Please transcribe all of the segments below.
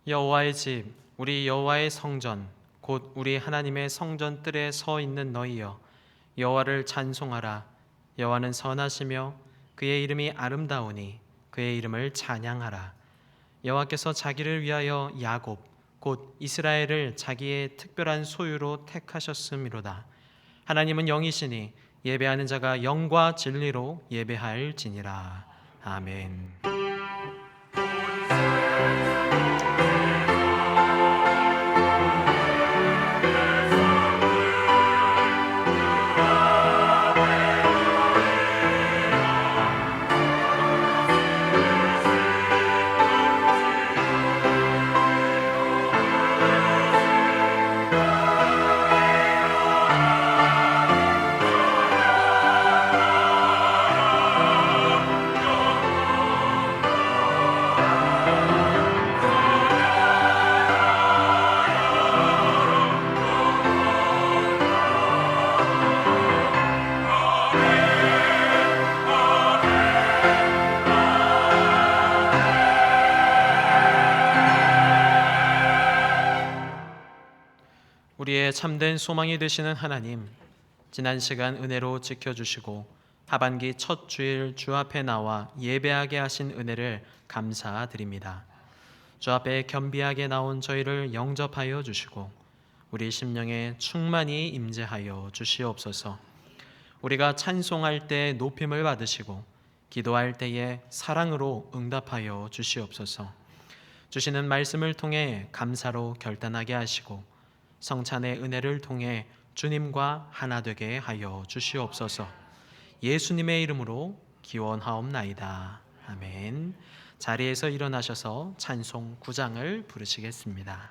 여호와의 집, 우리 여호와의 성전, 곧 우리 하나님의 성전 뜰에 서 있는 너희여, 여호와를 찬송하라. 여호와는 선하시며 그의 이름이 아름다우니 그의 이름을 찬양하라. 여호와께서 자기를 위하여 야곱, 곧 이스라엘을 자기의 특별한 소유로 택하셨음이로다. 하나님은 영이시니 예배하는 자가 영과 진리로 예배할지니라. 아멘. 우리의 참된 소망이 되시는 하나님, 지난 시간 은혜로 지켜주시고 하반기 첫 주일 주 앞에 나와 예배하게 하신 은혜를 감사드립니다. 주 앞에 겸비하게 나온 저희를 영접하여 주시고 우리 심령에 충만히 임재하여 주시옵소서. 우리가 찬송할 때 높임을 받으시고 기도할 때에 사랑으로 응답하여 주시옵소서. 주시는 말씀을 통해 감사로 결단하게 하시고 성찬의 은혜를 통해 주님과 하나 되게 하여 주시옵소서. 예수님의 이름으로 기원하옵나이다. 아멘. 자리에서 일어나셔서 찬송 9장을 부르시겠습니다.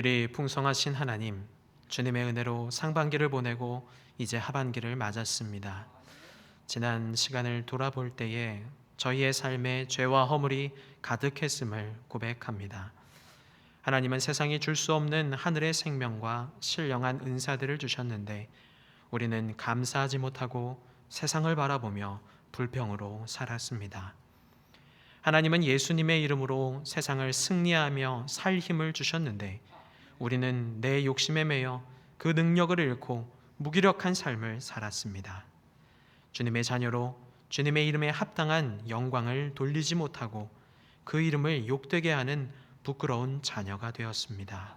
긍휼이 풍성하신 하나님, 주님의 은혜로 상반기를 보내고 이제 하반기를 맞았습니다. 지난 시간을 돌아볼 때에 저희의 삶에 죄와 허물이 가득했음을 고백합니다. 하나님은 세상이 줄 수 없는 하늘의 생명과 신령한 은사들을 주셨는데 우리는 감사하지 못하고 세상을 바라보며 불평으로 살았습니다. 하나님은 예수님의 이름으로 세상을 승리하며 살 힘을 주셨는데 우리는 내 욕심에 매여 그 능력을 잃고 무기력한 삶을 살았습니다. 주님의 자녀로 주님의 이름에 합당한 영광을 돌리지 못하고 그 이름을 욕되게 하는 부끄러운 자녀가 되었습니다.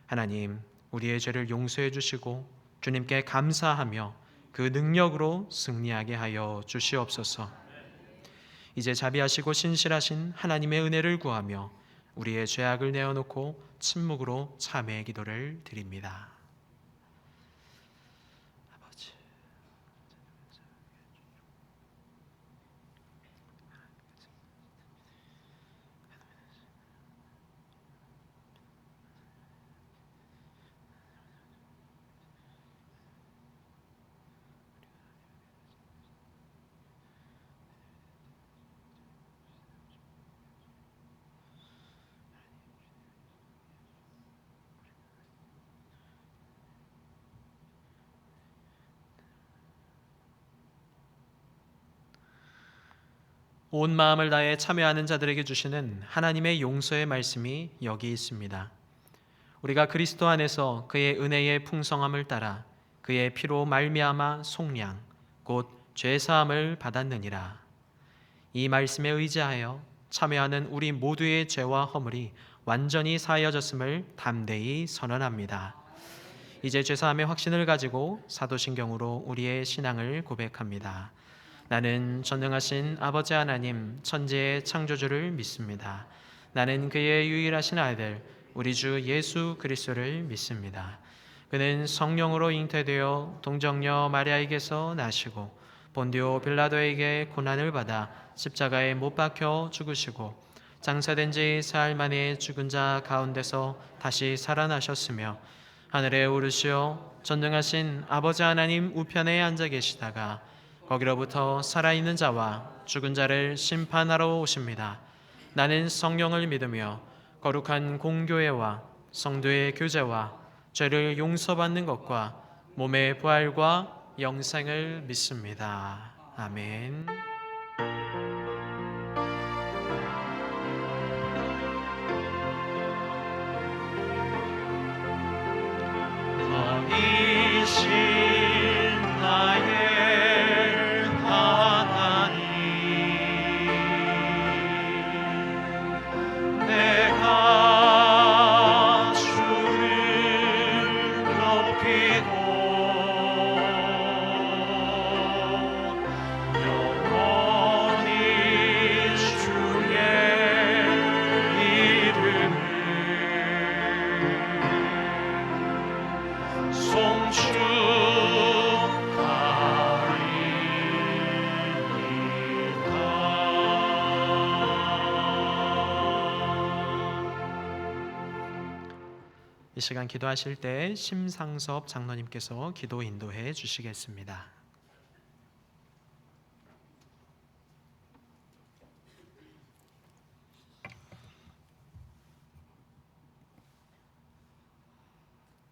하나님, 우리의 죄를 용서해 주시고 주님께 감사하며 그 능력으로 승리하게 하여 주시옵소서. 이제 자비하시고 신실하신 하나님의 은혜를 구하며 우리의 죄악을 내어놓고 침묵으로 참회의 기도를 드립니다. 온 마음을 다해 참여하는 자들에게 주시는 하나님의 용서의 말씀이 여기 있습니다. 우리가 그리스도 안에서 그의 은혜의 풍성함을 따라 그의 피로 말미암아 속량 곧 죄사함을 받았느니라. 이 말씀에 의지하여 참여하는 우리 모두의 죄와 허물이 완전히 사하여졌음을 담대히 선언합니다. 이제 죄사함의 확신을 가지고 사도신경으로 우리의 신앙을 고백합니다. 나는 전능하신 아버지 하나님 천지의 창조주를 믿습니다. 나는 그의 유일하신 아들 우리 주 예수 그리스도를 믿습니다. 그는 성령으로 잉태되어 동정녀 마리아에게서 나시고 본디오 빌라도에게 고난을 받아 십자가에 못 박혀 죽으시고 장사된 지 사흘 만에 죽은 자 가운데서 다시 살아나셨으며 하늘에 오르시어 전능하신 아버지 하나님 우편에 앉아 계시다가 거기로부터 살아있는 자와 죽은 자를 심판하러 오십니다. 나는 성령을 믿으며 거룩한 공교회와 성도의 교제와 죄를 용서받는 것과 몸의 부활과 영생을 믿습니다. 아멘. 왕이신 나의 이 시간 기도하실 때 심상섭 장로님께서 기도 인도해 주시겠습니다.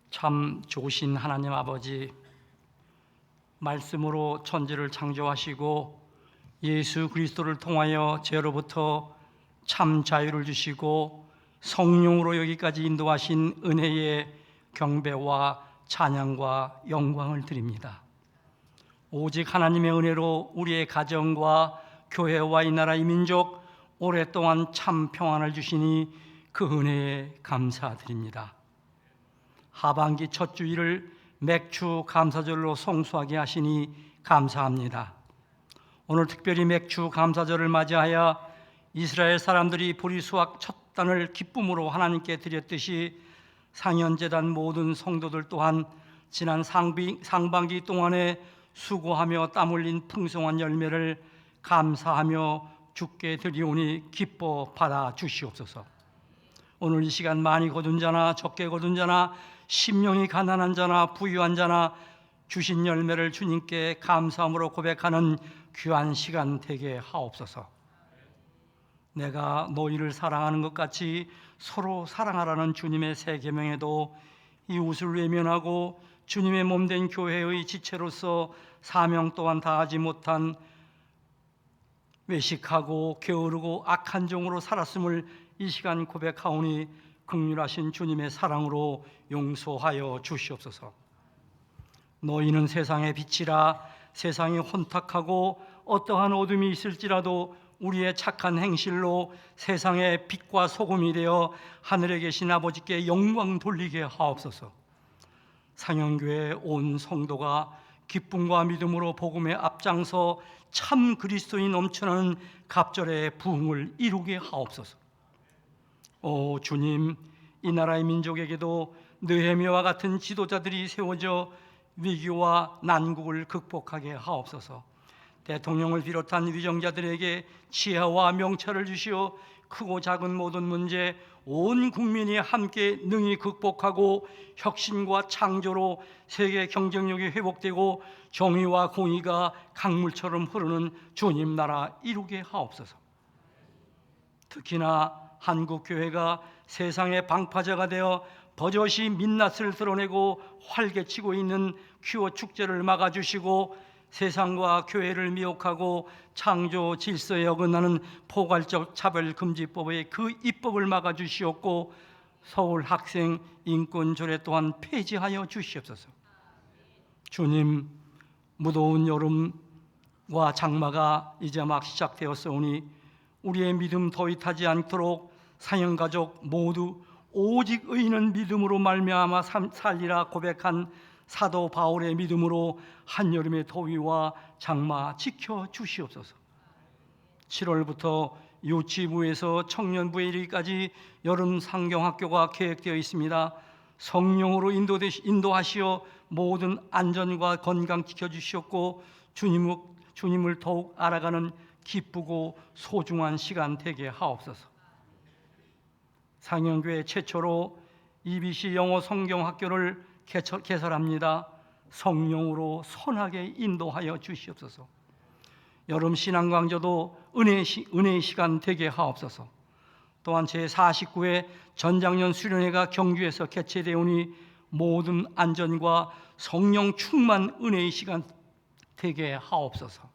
참 좋으신 하나님 아버지, 말씀으로 천지를 창조하시고 예수 그리스도를 통하여 죄로부터 참 자유를 주시고 성령으로 여기까지 인도하신 은혜의 경배와 찬양과 영광을 드립니다. 오직 하나님의 은혜로 우리의 가정과 교회와 이 나라 이 민족 오랫동안 참 평안을 주시니 그 은혜에 감사드립니다. 하반기 첫 주일을 맥주 감사절로 성수하게 하시니 감사합니다. 오늘 특별히 맥주 감사절을 맞이하여 이스라엘 사람들이 보리수확 첫 단을 기쁨으로 하나님께 드렸듯이 상현재단 모든 성도들 또한 지난 상반기 동안에 수고하며 땀 흘린 풍성한 열매를 감사하며 주께 드리오니 기뻐 받아 주시옵소서. 오늘 이 시간 많이 거둔 자나 적게 거둔 자나 심령이 가난한 자나 부유한 자나 주신 열매를 주님께 감사함으로 고백하는 귀한 시간 되게 하옵소서. 내가 너희를 사랑하는 것 같이 서로 사랑하라는 주님의 새 계명에도 이웃을 외면하고 주님의 몸된 교회의 지체로서 사명 또한 다하지 못한 외식하고 게으르고 악한 종으로 살았음을 이 시간 고백하오니 긍휼하신 주님의 사랑으로 용서하여 주시옵소서. 너희는 세상의 빛이라. 세상이 혼탁하고 어떠한 어둠이 있을지라도 우리의 착한 행실로 세상의 빛과 소금이 되어 하늘에 계신 아버지께 영광 돌리게 하옵소서. 상영교회 온 성도가 기쁨과 믿음으로 복음에 앞장서 참 그리스도인 넘쳐나는 갑절의 부흥을 이루게 하옵소서. 오 주님, 이 나라의 민족에게도 느헤미야와 같은 지도자들이 세워져 위기와 난국을 극복하게 하옵소서. 대통령을 비롯한 위정자들에게 지혜와 명철을 주시어 크고 작은 모든 문제 온 국민이 함께 능히 극복하고 혁신과 창조로 세계 경쟁력이 회복되고 정의와 공의가 강물처럼 흐르는 주님 나라 이루게 하옵소서. 특히나 한국 교회가 세상의 방파제가 되어 버젓이 민낯을 드러내고 활개치고 있는 퀴어 축제를 막아주시고 세상과 교회를 미혹하고 창조 질서에 어긋나는 포괄적 차별금지법의 그 입법을 막아주시옵고 서울 학생 인권조례 또한 폐지하여 주시옵소서. 주님, 무더운 여름과 장마가 이제 막 시작되었사오니 우리의 믿음 더위 타지 않도록 사형가족 모두 오직 의인은 믿음으로 말미암아 살리라 고백한 사도 바울의 믿음으로 한여름의 더위와 장마 지켜 주시옵소서. 7월부터 유치부에서 청년부에 이르기까지 여름 상경학교가 계획되어 있습니다. 성령으로 인도하시어 모든 안전과 건강 지켜주시옵고 주님을 더욱 알아가는 기쁘고 소중한 시간 되게 하옵소서. 상영교회 최초로 EBC 영어 성경학교를 개설합니다. 성령으로 선하게 인도하여 주시옵소서. 여름 신앙강좌도 은혜의 시간 되게 하옵소서. 또한 제49회 전장년 수련회가 경주에서 개최되오니 모든 안전과 성령 충만 은혜의 시간 되게 하옵소서.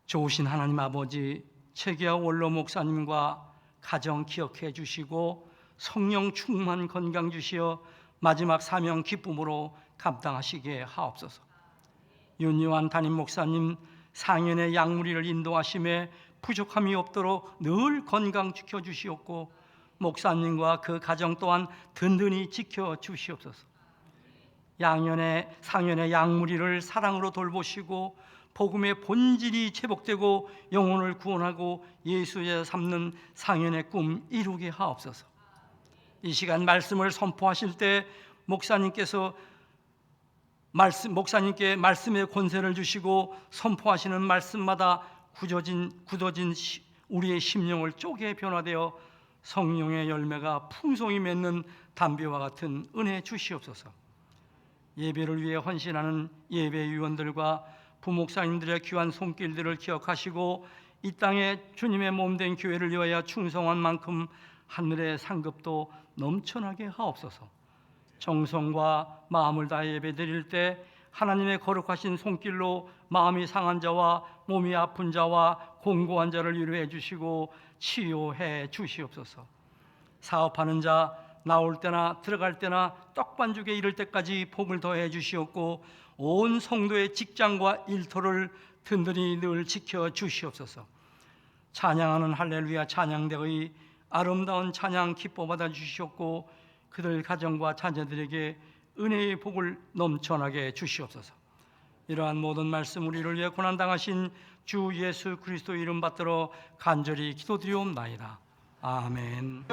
좋으신 하나님 아버지, 최기하 원로 목사님과 가정 기억해 주시고 성령 충만 건강 주시어 마지막 사명 기쁨으로 감당하시게 하옵소서. 윤요한 담임 목사님 상연의 양무리를 인도하심에 부족함이 없도록 늘 건강 지켜주시옵고 목사님과 그 가정 또한 든든히 지켜주시옵소서. 상연의 양무리를 사랑으로 돌보시고 복음의 본질이 회복되고 영혼을 구원하고 예수의 삼는 상연의 꿈 이루게 하옵소서. 이 시간 말씀을 선포하실 때 목사님께 말씀의 권세를 주시고 선포하시는 말씀마다 굳어진 우리의 심령을 쪼개 변화되어 성령의 열매가 풍성히 맺는 담비와 같은 은혜 주시옵소서. 예배를 위해 헌신하는 예배위원들과 부목사님들의 귀한 손길들을 기억하시고 이 땅에 주님의 몸된 교회를 위하여 충성한 만큼 하늘의 상급도 넘쳐나게 하옵소서. 정성과 마음을 다해 예배드릴 때 하나님의 거룩하신 손길로 마음이 상한 자와 몸이 아픈 자와 공고한 자를 위로해 주시고 치유해 주시옵소서. 사업하는 자 나올 때나 들어갈 때나 떡반죽에 이를 때까지 복을 더해 주시옵고 온 성도의 직장과 일터를 든든히 늘 지켜 주시옵소서. 찬양하는 할렐루야 찬양대의 아름다운 찬양 기뻐 받아 주시옵고 그들 가정과 자녀들에게 은혜의 복을 넘쳐나게 주시옵소서. 이러한 모든 말씀 우리를 위해 고난당하신 주 예수 그리스도 이름 받들어 간절히 기도드리옵나이다. 아멘.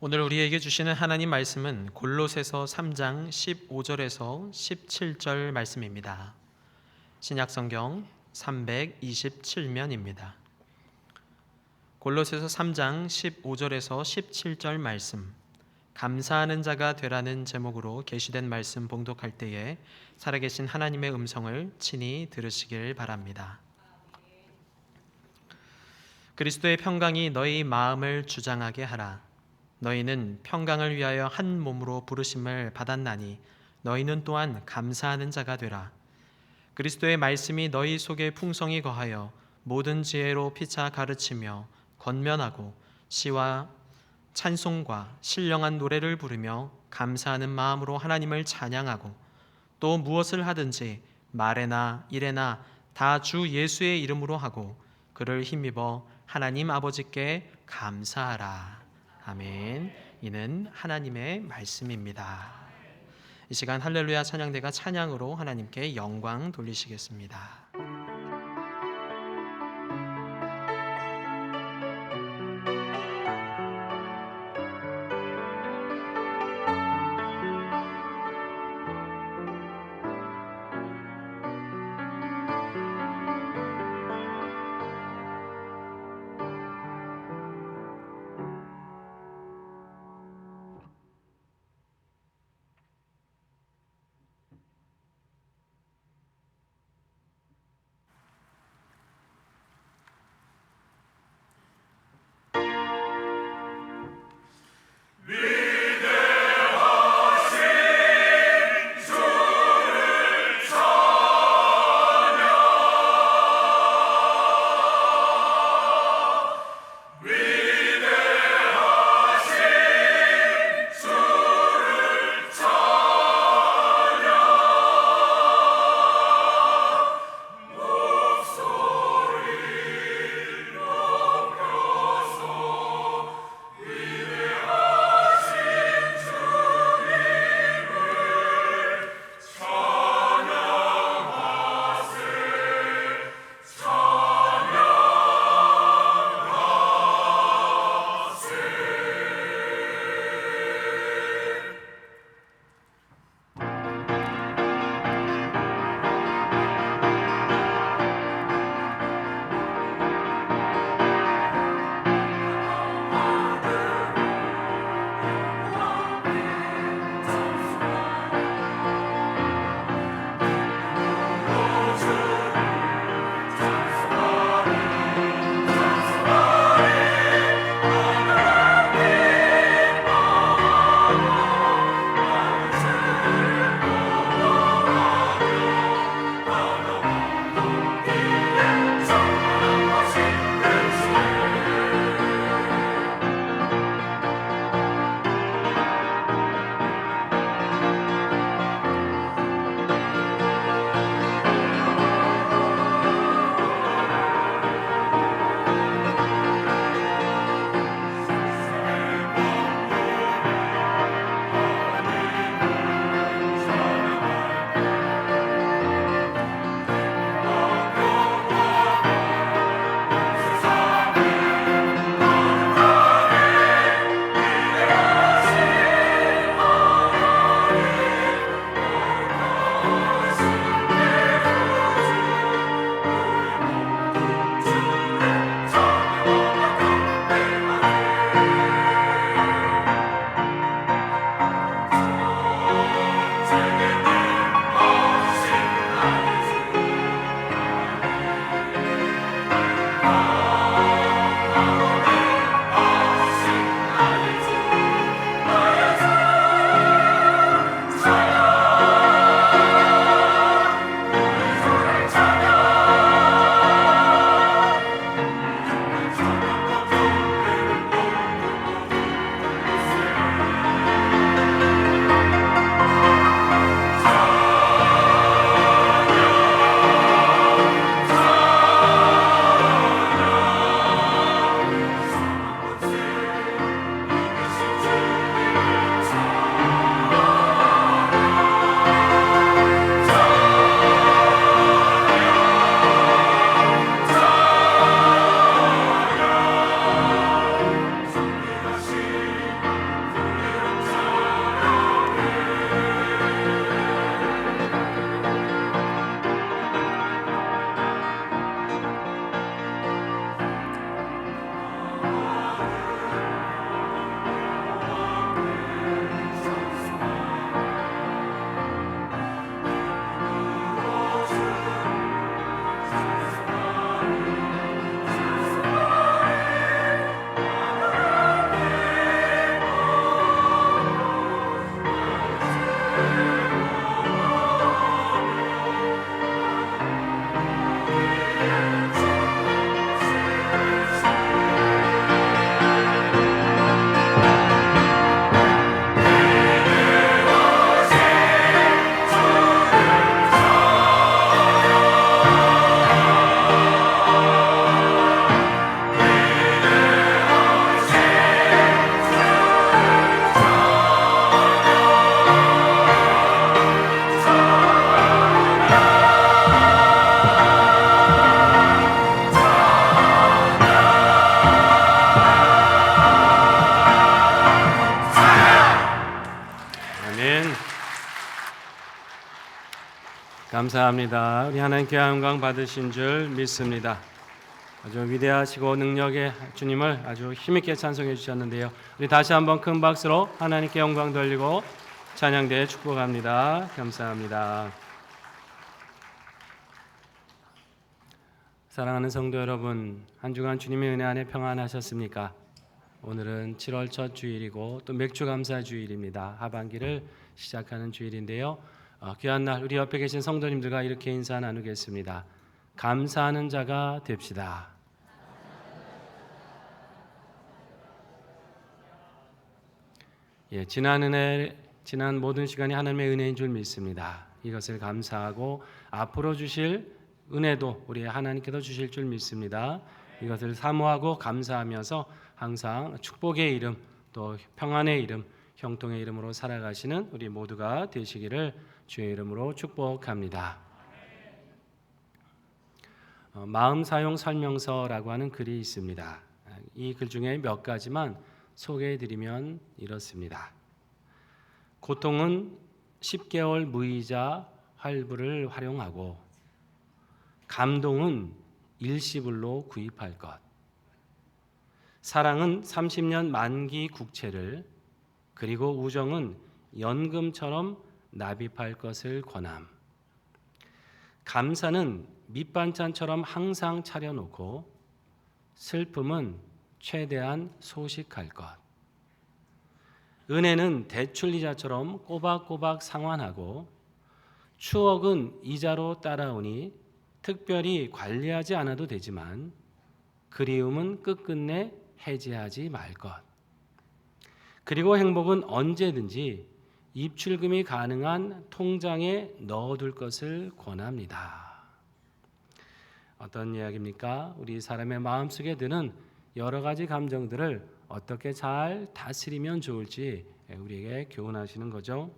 오늘 우리에게 주시는 하나님 말씀은 골로새서 3장 15절에서 17절 말씀입니다. 신약성경 327면입니다. 골로새서 3장 15절에서 17절 말씀, 감사하는 자가 되라는 제목으로 게시된 말씀 봉독할 때에 살아계신 하나님의 음성을 친히 들으시길 바랍니다. 그리스도의 평강이 너희 마음을 주장하게 하라. 너희는 평강을 위하여 한 몸으로 부르심을 받았나니 너희는 또한 감사하는 자가 되라. 그리스도의 말씀이 너희 속에 풍성히 거하여 모든 지혜로 피차 가르치며 권면하고 시와 찬송과 신령한 노래를 부르며 감사하는 마음으로 하나님을 찬양하고 또 무엇을 하든지 말에나 일에나 다 주 예수의 이름으로 하고 그를 힘입어 하나님 아버지께 감사하라. 아멘. 이는 하나님의 말씀입니다. 이 시간 할렐루야 찬양대가 찬양으로 하나님께 영광 돌리시겠습니다. 아멘. 감사합니다. 우리 하나님께 영광 받으신 줄 믿습니다. 아주 위대하시고 능력의 주님을 아주 힘있게 찬송해 주셨는데요. 우리 다시 한번 큰 박수로 하나님께 영광 돌리고 찬양대에 축복합니다. 감사합니다. 사랑하는 성도 여러분, 한 주간 주님의 은혜 안에 평안하셨습니까? 오늘은 7월 첫 주일이고 또 맥주감사 주일입니다. 하반기를 시작하는 주일인데요. 귀한 날 우리 옆에 계신 성도님들과 이렇게 인사 나누겠습니다. 감사하는 자가 됩시다. 지난 모든 시간이 하나님의 은혜인 줄 믿습니다. 이것을 감사하고 앞으로 주실 은혜도 우리 하나님께서 주실 줄 믿습니다. 이것을 사모하고 감사하면서 항상 축복의 이름 또 평안의 이름 형통의 이름으로 살아가시는 우리 모두가 되시기를 주의 이름으로 축복합니다. 마음 사용 설명서라고 하는 글이 있습니다. 이 글 중에 몇 가지만 소개해 드리면 이렇습니다. 고통은 10개월 무이자 할부를 활용하고 감동은 일시불로 구입할 것. 사랑은 30년 만기 국채를 그리고 우정은 연금처럼 납입할 것을 권함. 감사는 밑반찬처럼 항상 차려놓고 슬픔은 최대한 소식할 것. 은혜는 대출이자처럼 꼬박꼬박 상환하고 추억은 이자로 따라오니 특별히 관리하지 않아도 되지만 그리움은 끝끝내 해지하지 말 것. 그리고 행복은 언제든지 입출금이 가능한 통장에 넣어둘 것을 권합니다. 어떤 이야기입니까? 우리 사람의 마음속에 드는 여러 가지 감정들을 어떻게 잘 다스리면 좋을지 우리에게 교훈하시는 거죠.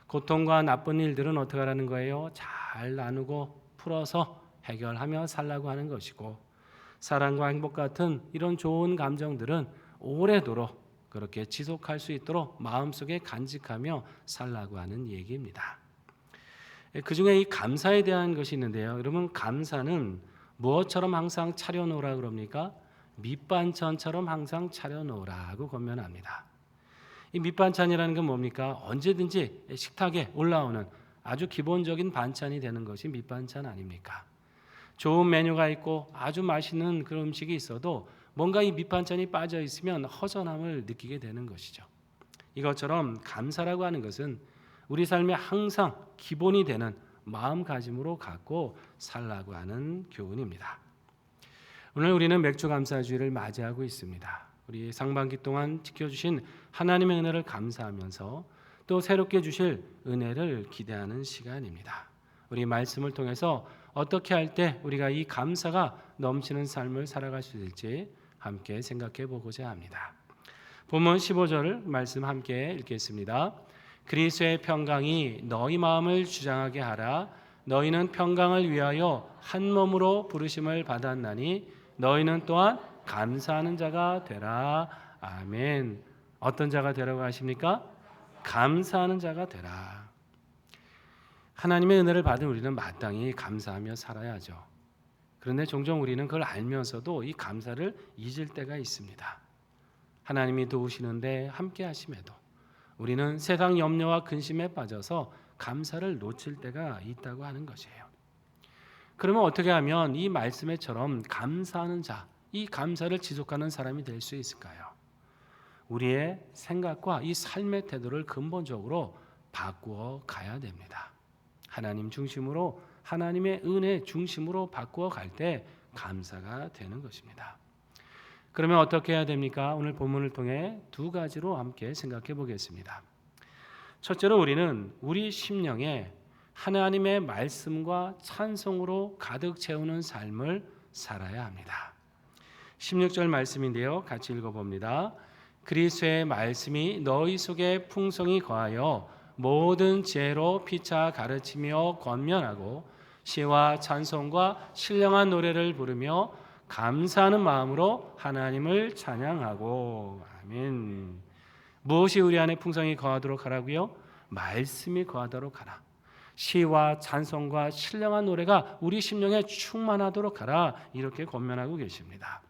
고통과 나쁜 일들은 어떻게 하라는 거예요? 잘 나누고 풀어서 해결하며 살라고 하는 것이고, 사랑과 행복 같은 이런 좋은 감정들은 오래도록 그렇게 지속할 수 있도록 마음속에 간직하며 살라고 하는 얘기입니다. 그 중에 이 감사에 대한 것이 있는데요. 여러분, 감사는 무엇처럼 항상 차려놓으라 그럽니까? 밑반찬처럼 항상 차려놓으라고 권면합니다. 이 밑반찬이라는 건 뭡니까? 언제든지 식탁에 올라오는 아주 기본적인 반찬이 되는 것이 밑반찬 아닙니까? 좋은 메뉴가 있고 아주 맛있는 그런 음식이 있어도 뭔가 이 밑반찬이 빠져 있으면 허전함을 느끼게 되는 것이죠. 이것처럼 감사라고 하는 것은 우리 삶에 항상 기본이 되는 마음가짐으로 갖고 살라고 하는 교훈입니다. 오늘 우리는 맥주감사주일을 맞이하고 있습니다. 우리 상반기 동안 지켜주신 하나님의 은혜를 감사하면서 또 새롭게 주실 은혜를 기대하는 시간입니다. 우리 말씀을 통해서 어떻게 할 때 우리가 이 감사가 넘치는 삶을 살아갈 수 있을지 함께 생각해 보고자 합니다. 본문 15절 말씀 함께 읽겠습니다. 그리스도의 평강이 너희 마음을 주장하게 하라. 너희는 평강을 위하여 한 몸으로 부르심을 받았나니 너희는 또한 감사하는 자가 되라. 아멘. 어떤 자가 되라고 하십니까? 감사하는 자가 되라. 하나님의 은혜를 받은 우리는 마땅히 감사하며 살아야죠. 그런데 종종 우리는 그걸 알면서도 이 감사를 잊을 때가 있습니다. 하나님이 도우시는데 함께 하심에도 우리는 세상 염려와 근심에 빠져서 감사를 놓칠 때가 있다고 하는 것이에요. 그러면 어떻게 하면 이 말씀에처럼 감사하는 자, 이 감사를 지속하는 사람이 될 수 있을까요? 우리의 생각과 이 삶의 태도를 근본적으로 바꾸어 가야 됩니다. 하나님 중심으로, 하나님의 은혜 중심으로 바꾸어 갈 때 감사가 되는 것입니다. 그러면 어떻게 해야 됩니까? 오늘 본문을 통해 두 가지로 함께 생각해 보겠습니다. 첫째로 우리는 우리 심령에 하나님의 말씀과 찬송으로 가득 채우는 삶을 살아야 합니다. 16절 말씀인데요. 같이 읽어봅니다. 그리스도의 말씀이 너희 속에 풍성히 거하여 모든 지혜로 피차 가르치며 권면하고 시와 찬송과 신령한 노래를 부르며 감사하는 마음으로 하나님을 찬양하고. 아멘. 무엇이 우리 안에 풍성히 거하도록 하라고요? 말씀이 거하도록 하라. 시와 찬송과 신령한 노래가 우리 심령에 충만하도록 하라. 이렇게 권면하고 계십니다.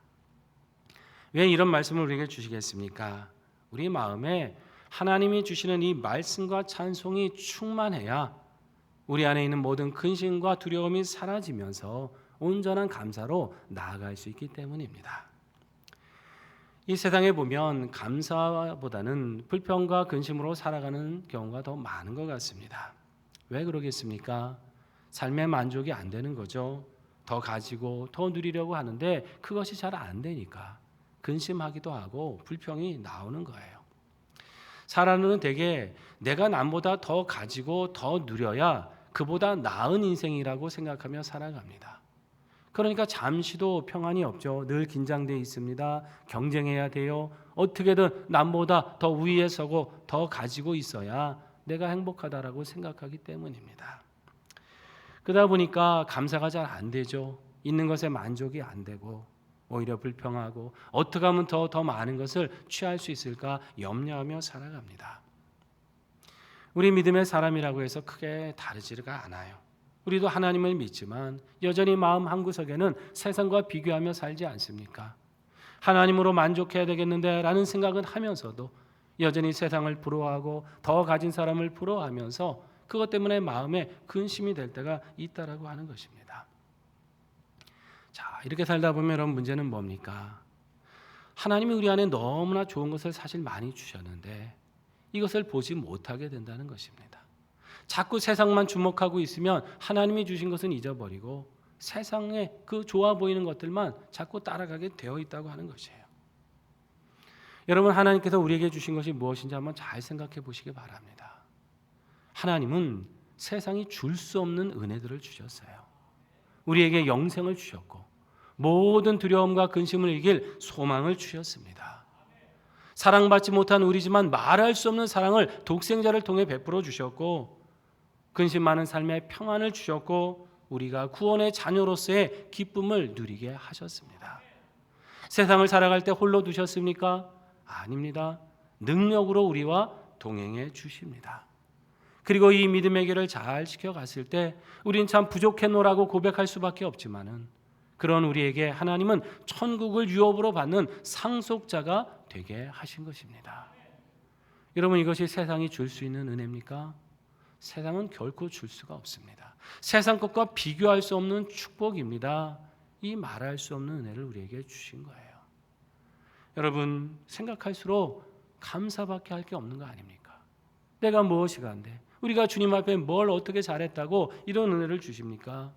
왜 이런 말씀을 우리에게 주시겠습니까? 우리 마음에 하나님이 주시는 이 말씀과 찬송이 충만해야 우리 안에 있는 모든 근심과 두려움이 사라지면서 온전한 감사로 나아갈 수 있기 때문입니다. 이 세상에 보면 감사보다는 불평과 근심으로 살아가는 경우가 더 많은 것 같습니다. 왜 그러겠습니까? 삶의 만족이 안 되는 거죠. 더 가지고 더 누리려고 하는데 그것이 잘 안 되니까 근심하기도 하고 불평이 나오는 거예요. 사람은 대개 내가 남보다 더 가지고 더 누려야 그보다 나은 인생이라고 생각하며 살아갑니다. 그러니까 잠시도 평안이 없죠. 늘 긴장되어 있습니다. 경쟁해야 돼요. 어떻게든 남보다 더 위에 서고 더 가지고 있어야 내가 행복하다라고 생각하기 때문입니다. 그러다 보니까 감사가 잘 안 되죠. 있는 것에 만족이 안 되고 오히려 불평하고 어떻게 하면 더 많은 것을 취할 수 있을까 염려하며 살아갑니다. 우리 믿음의 사람이라고 해서 크게 다르지가 않아요. 우리도 하나님을 믿지만 여전히 마음 한구석에는 세상과 비교하며 살지 않습니까? 하나님으로 만족해야 되겠는데 라는 생각은 하면서도 여전히 세상을 부러워하고 더 가진 사람을 부러워하면서 그것 때문에 마음에 근심이 될 때가 있다라고 하는 것입니다. 자, 이렇게 살다 보면 여러분 문제는 뭡니까? 하나님이 우리 안에 너무나 좋은 것을 사실 많이 주셨는데 이것을 보지 못하게 된다는 것입니다. 자꾸 세상만 주목하고 있으면 하나님이 주신 것은 잊어버리고 세상에 그 좋아 보이는 것들만 자꾸 따라가게 되어 있다고 하는 것이에요. 여러분, 하나님께서 우리에게 주신 것이 무엇인지 한번 잘 생각해 보시기 바랍니다. 하나님은 세상이 줄 수 없는 은혜들을 주셨어요. 우리에게 영생을 주셨고 모든 두려움과 근심을 이길 소망을 주셨습니다. 사랑받지 못한 우리지만 말할 수 없는 사랑을 독생자를 통해 베풀어 주셨고 근심 많은 삶에 평안을 주셨고 우리가 구원의 자녀로서의 기쁨을 누리게 하셨습니다. 세상을 살아갈 때 홀로 두셨습니까? 아닙니다. 능력으로 우리와 동행해 주십니다. 그리고 이 믿음의 길을 잘 지켜갔을 때 우린 참 부족했노라고 고백할 수밖에 없지만은 그런 우리에게 하나님은 천국을 유업으로 받는 상속자가 되게 하신 것입니다. 여러분, 이것이 세상이 줄 수 있는 은혜입니까? 세상은 결코 줄 수가 없습니다. 세상 것과 비교할 수 없는 축복입니다. 이 말할 수 없는 은혜를 우리에게 주신 거예요. 여러분, 생각할수록 감사밖에 할 게 없는 거 아닙니까? 내가 무엇이 간데 우리가 주님 앞에 뭘 어떻게 잘했다고 이런 은혜를 주십니까?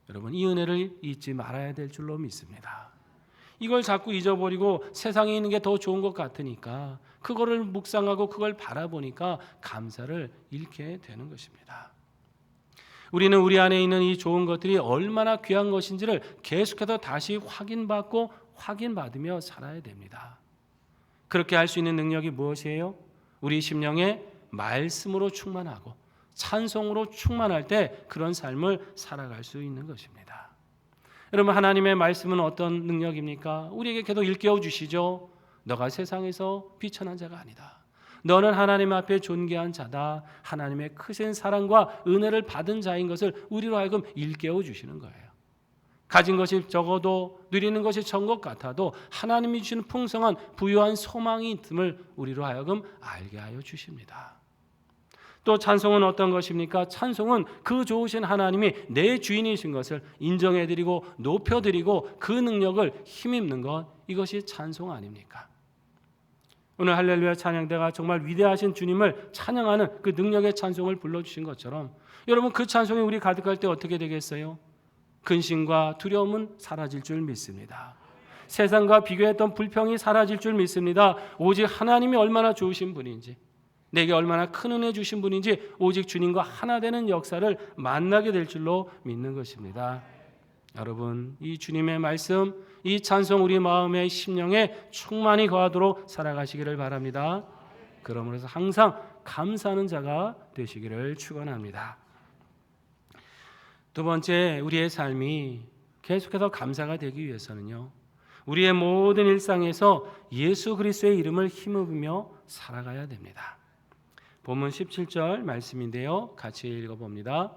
여러분, 이 은혜를 잊지 말아야 될 줄로 믿습니다. 이걸 자꾸 잊어버리고 세상에 있는 게 더 좋은 것 같으니까 그거를 묵상하고 그걸 바라보니까 감사를 잃게 되는 것입니다. 우리는 우리 안에 있는 이 좋은 것들이 얼마나 귀한 것인지를 계속해서 다시 확인받으며 살아야 됩니다. 그렇게 할 수 있는 능력이 무엇이에요? 우리 심령에 말씀으로 충만하고 찬송으로 충만할 때 그런 삶을 살아갈 수 있는 것입니다. 여러분, 하나님의 말씀은 어떤 능력입니까? 우리에게 계속 일깨워 주시죠. 너가 세상에서 비천한 자가 아니다. 너는 하나님 앞에 존귀한 자다. 하나님의 크신 사랑과 은혜를 받은 자인 것을 우리로 하여금 일깨워 주시는 거예요. 가진 것이 적어도 누리는 것이 적은 것 같아도 하나님이 주시는 풍성한 부유한 소망이 있음을 우리로 하여금 알게 하여 주십니다. 또 찬송은 어떤 것입니까? 찬송은 그 좋으신 하나님이 내 주인이신 것을 인정해드리고 높여드리고 그 능력을 힘입는 것, 이것이 찬송 아닙니까? 오늘 할렐루야 찬양대가 정말 위대하신 주님을 찬양하는 그 능력의 찬송을 불러주신 것처럼 여러분, 그 찬송이 우리 가득할 때 어떻게 되겠어요? 근심과 두려움은 사라질 줄 믿습니다. 세상과 비교했던 불평이 사라질 줄 믿습니다. 오직 하나님이 얼마나 좋으신 분인지, 내게 얼마나 큰 은혜 주신 분인지 오직 주님과 하나 되는 역사를 만나게 될 줄로 믿는 것입니다. 여러분, 이 주님의 말씀, 이 찬송 우리 마음의 심령에 충만히 거하도록 살아가시기를 바랍니다. 그러므로 항상 감사하는 자가 되시기를 축원합니다. 두 번째, 우리의 삶이 계속해서 감사가 되기 위해서는요, 우리의 모든 일상에서 예수 그리스도의 이름을 힘입으며 살아가야 됩니다. 본문 17절 말씀인데요. 같이 읽어봅니다.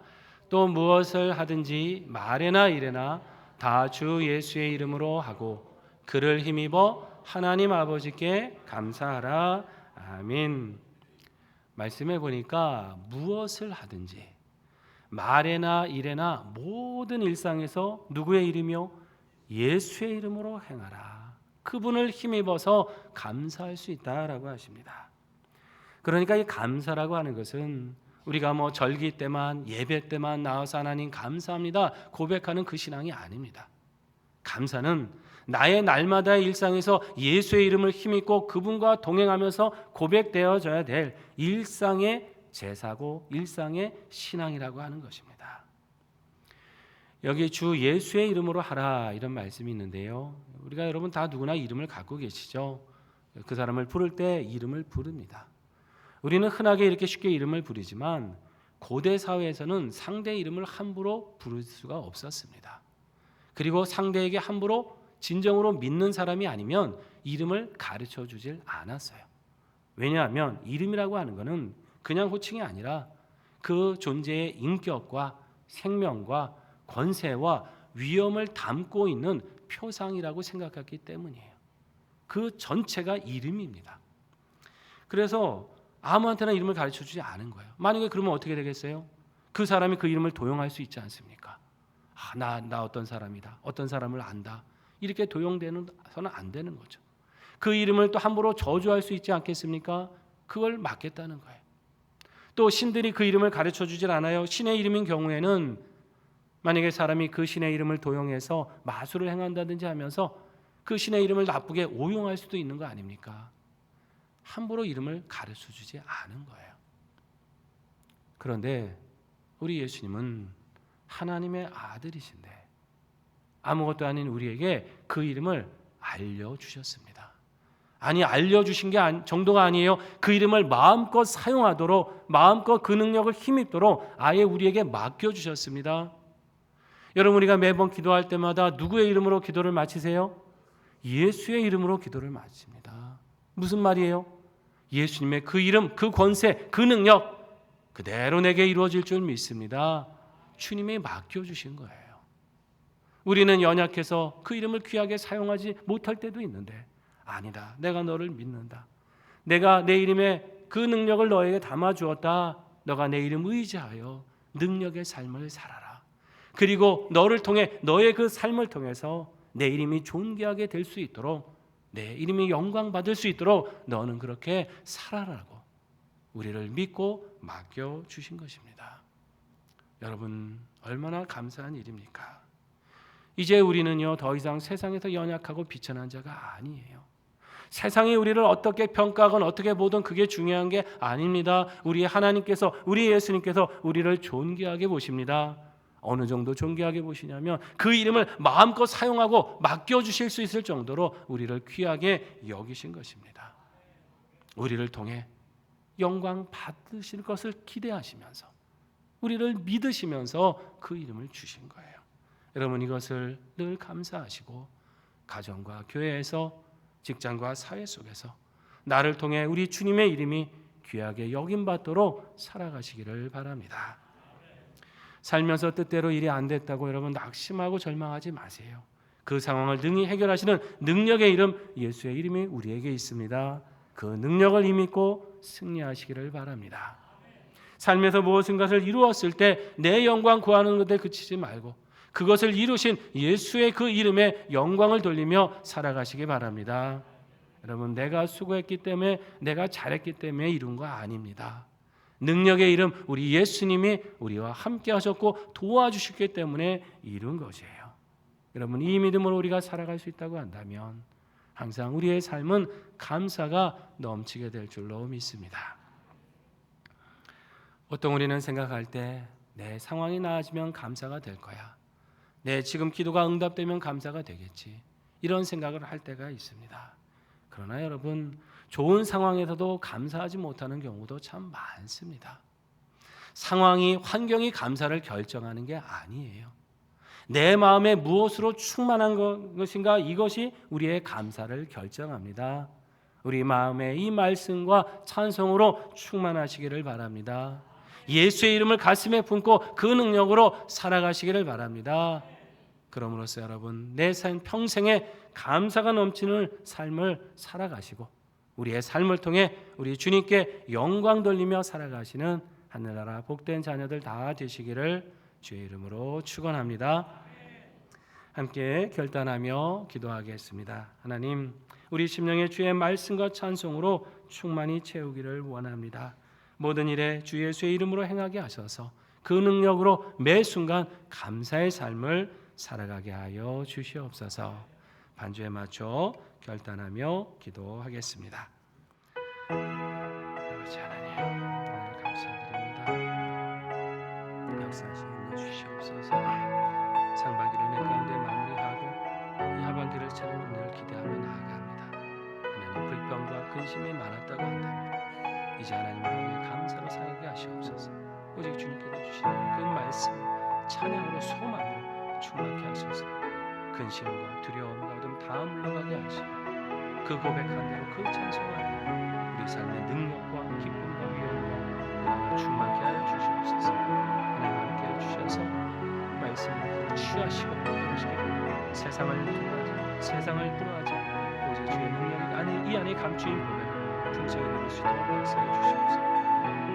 또 무엇을 하든지 말에나 일에나 다 주 예수의 이름으로 하고 그를 힘입어 하나님 아버지께 감사하라. 아멘. 말씀해 보니까 무엇을 하든지 말에나 일에나 모든 일상에서 누구의 이름이요? 예수의 이름으로 행하라. 그분을 힘입어서 감사할 수 있다라고 하십니다. 그러니까 이 감사라고 하는 것은 우리가 뭐 절기 때만 예배 때만 나와서 하나님 감사합니다 고백하는 그 신앙이 아닙니다. 감사는 나의 날마다의 일상에서 예수의 이름을 힘입고 그분과 동행하면서 고백되어져야 될 일상의 제사고 일상의 신앙이라고 하는 것입니다. 여기 주 예수의 이름으로 하라 이런 말씀이 있는데요. 우리가 여러분 다 누구나 이름을 갖고 계시죠. 그 사람을 부를 때 이름을 부릅니다. 우리는 흔하게 이렇게 쉽게 이름을 부르지만 고대 사회에서는 상대의 이름을 함부로 부를 수가 없었습니다. 그리고 상대에게 함부로 진정으로 믿는 사람이 아니면 이름을 가르쳐 주질 않았어요. 왜냐하면 이름이라고 하는 것은 그냥 호칭이 아니라 그 존재의 인격과 생명과 권세와 위엄을 담고 있는 표상이라고 생각했기 때문이에요. 그 전체가 이름입니다. 그래서 아무한테나 이름을 가르쳐 주지 않은 거예요. 만약에 그러면 어떻게 되겠어요? 그 사람이 그 이름을 도용할 수 있지 않습니까? 나 어떤 사람이다. 어떤 사람을 안다. 이렇게 도용되서는 안 되는 거죠. 그 이름을 또 함부로 저주할 수 있지 않겠습니까? 그걸 막겠다는 거예요. 또 신들이 그 이름을 가르쳐 주질 않아요. 신의 이름인 경우에는 만약에 사람이 그 신의 이름을 도용해서 마술을 행한다든지 하면서 그 신의 이름을 나쁘게 오용할 수도 있는 거 아닙니까? 함부로 이름을 가르쳐 주지 않은 거예요. 그런데 우리 예수님은 하나님의 아들이신데 아무것도 아닌 우리에게 그 이름을 알려주셨습니다. 아니 알려주신 게 정도가 아니에요. 그 이름을 마음껏 사용하도록 마음껏 그 능력을 힘입도록 아예 우리에게 맡겨주셨습니다. 여러분 우리가 매번 기도할 때마다 누구의 이름으로 기도를 마치세요? 예수의 이름으로 기도를 마칩니다. 무슨 말이에요? 예수님의 그 이름, 그 권세, 그 능력 그대로 내게 이루어질 줄 믿습니다. 주님이 맡겨주신 거예요. 우리는 연약해서 그 이름을 귀하게 사용하지 못할 때도 있는데 아니다. 내가 너를 믿는다. 내가 내 이름에 그 능력을 너에게 담아주었다. 너가 내 이름 의지하여 능력의 삶을 살아라. 그리고 너를 통해 너의 그 삶을 통해서 내 이름이 존귀하게 될 수 있도록 내 이름이 영광받을 수 있도록 너는 그렇게 살아라고 우리를 믿고 맡겨주신 것입니다. 여러분 얼마나 감사한 일입니까? 이제 우리는요 더 이상 세상에서 연약하고 비천한 자가 아니에요. 세상이 우리를 어떻게 평가하건 어떻게 보든 그게 중요한 게 아닙니다. 우리 하나님께서 우리 예수님께서 우리를 존귀하게 보십니다. 어느 정도 존귀하게 보시냐면 그 이름을 마음껏 사용하고 맡겨주실 수 있을 정도로 우리를 귀하게 여기신 것입니다. 우리를 통해 영광 받으실 것을 기대하시면서 우리를 믿으시면서 그 이름을 주신 거예요. 여러분 이것을 늘 감사하시고 가정과 교회에서 직장과 사회 속에서 나를 통해 우리 주님의 이름이 귀하게 여김받도록 살아가시기를 바랍니다. 살면서 뜻대로 일이 안 됐다고 여러분 낙심하고 절망하지 마세요. 그 상황을 능히 해결하시는 능력의 이름 예수의 이름이 우리에게 있습니다. 그 능력을 힘입고 승리하시기를 바랍니다. 삶에서 무엇인가를 이루었을 때 내 영광 구하는 것에 그치지 말고 그것을 이루신 예수의 그 이름에 영광을 돌리며 살아가시기 바랍니다. 여러분 내가 수고했기 때문에 내가 잘했기 때문에 이룬 거 아닙니다. 능력의 이름 우리 예수님이 우리와 함께 하셨고 도와주셨기 때문에 이룬 것이에요. 여러분 이 믿음으로 우리가 살아갈 수 있다고 한다면 항상 우리의 삶은 감사가 넘치게 될 줄로 믿습니다. 보통 우리는 생각할 때 내 상황이 나아지면 감사가 될 거야. 내 지금 기도가 응답되면 감사가 되겠지. 이런 생각을 할 때가 있습니다. 그러나 여러분 좋은 상황에서도 감사하지 못하는 경우도 참 많습니다. 상황이 환경이 감사를 결정하는 게 아니에요. 내 마음에 무엇으로 충만한 것인가 이것이 우리의 감사를 결정합니다. 우리 마음에 이 말씀과 찬송으로 충만하시기를 바랍니다. 예수의 이름을 가슴에 품고 그 능력으로 살아가시기를 바랍니다. 그럼으로써 여러분 내 삶 평생에 감사가 넘치는 삶을 살아가시고 우리의 삶을 통해 우리 주님께 영광 돌리며 살아가시는 하늘나라 복된 자녀들 다 되시기를 주의 이름으로 축원합니다. 함께 결단하며 기도하겠습니다. 하나님, 우리 심령의 주의 말씀과 찬송으로 충만히 채우기를 원합니다. 모든 일에 주 예수의 이름으로 행하게 하셔서 그 능력으로 매 순간 감사의 삶을 살아가게 하여 주시옵소서. 반주에 맞춰 결단하며 기도하겠습니다. 아버지 하나님, 오늘 감사드립니다. 역사하시 은혜 주시옵소서. 상반기를 내 가운데 마무리하고 이 하반기를 차는 은혜를 기대하며 나아갑니다. 하나님, 불평과 근심이 많았다고 한다면 이제 하나님을 향해 감사로 살게 하시옵소서. 오직 주님께서 주시는 그 말씀을 찬양으로 소망으로 충만케 하소서. 근심과 두려움과 어둠 다 물러가게 하시고 그 고백한 대로 그 찬송한 대로 우리 삶의 능력과 기쁨과 위엄과 은혜가 충만케 하여 주시옵소서. 하나님 함께 해주셔서 말씀을 취하시고 이루시기를 세상을 두려워하지 세상을 두려워하지 오직 주의 능력이 이 안에 감추인 고백을 풍성히 누릴 수 있도록 역사해 주시옵소서.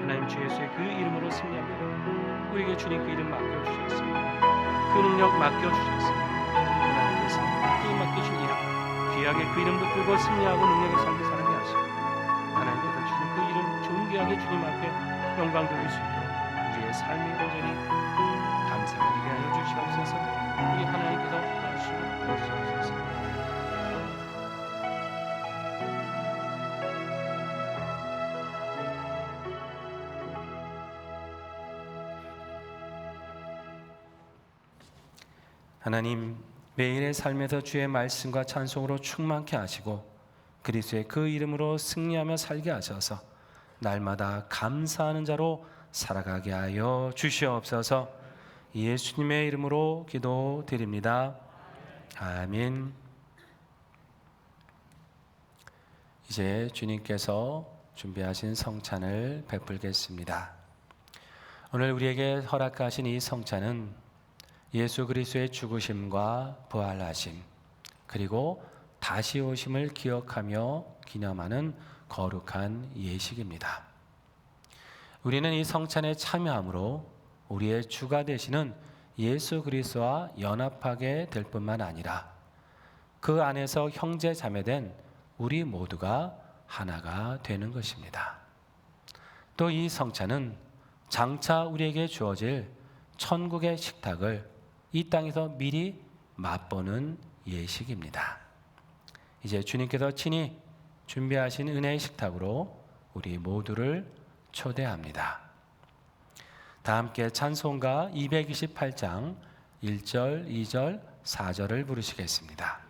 하나님 주 예수의 그 이름으로 승리합니다. 우리에게 주님 그 이름 맡겨주셨습니다. 그 능력 맡겨주셨습니다. 하나님께서 그 맡기신 이름 귀하게 그 이름 붙들고 승리하고 능력의 삶을 살게 하시고 하나님께서 주신 그 이름 존귀하게 주님 앞에 영광 돌릴 수 있도록 우리의 삶이 온전히 감사하게 하여 주시옵소서. 우리 하나님께서 하시옵소서. 하나님, 매일의 삶에서 주의 말씀과 찬송으로 충만케 하시고 그리스도의 그 이름으로 승리하며 살게 하셔서 날마다 감사하는 자로 살아가게 하여 주시옵소서. 예수님의 이름으로 기도드립니다. 아멘. 이제 주님께서 준비하신 성찬을 베풀겠습니다. 오늘 우리에게 허락하신 이 성찬은 예수 그리스도의 죽으심과 부활하심 그리고 다시 오심을 기억하며 기념하는 거룩한 예식입니다. 우리는 이 성찬에 참여함으로 우리의 주가 되시는 예수 그리스도와 연합하게 될 뿐만 아니라 그 안에서 형제 자매된 우리 모두가 하나가 되는 것입니다. 또 이 성찬은 장차 우리에게 주어질 천국의 식탁을 이 땅에서 미리 맛보는 예식입니다. 이제 주님께서 친히 준비하신 은혜의 식탁으로 우리 모두를 초대합니다. 다 함께 찬송가 228장 1절, 2절, 4절을 부르시겠습니다.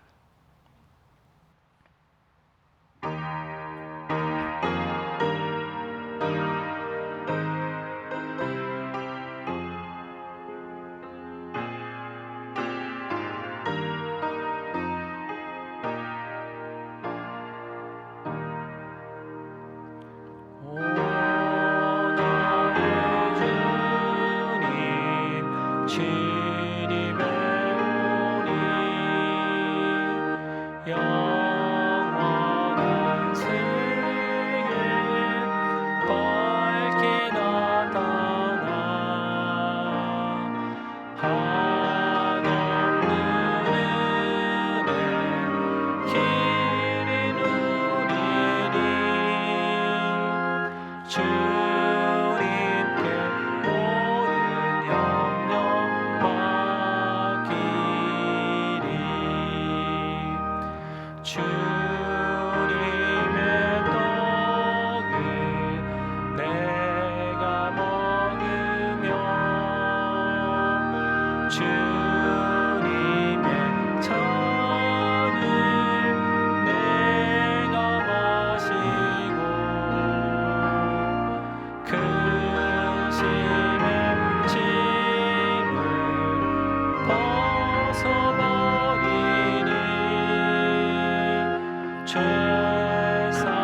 죄사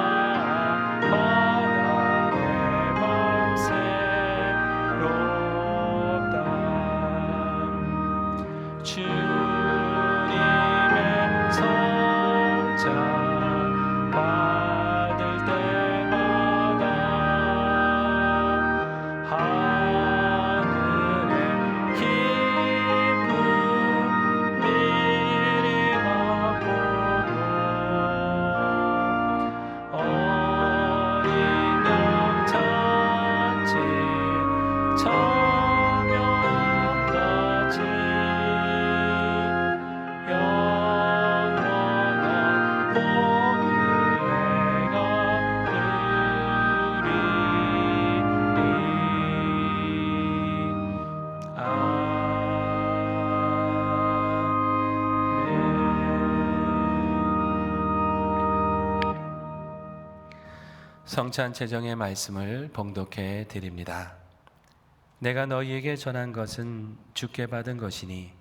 성찬제정의 말씀을 봉독해 드립니다. 내가 너희에게 전한 것은 주께 받은 것이니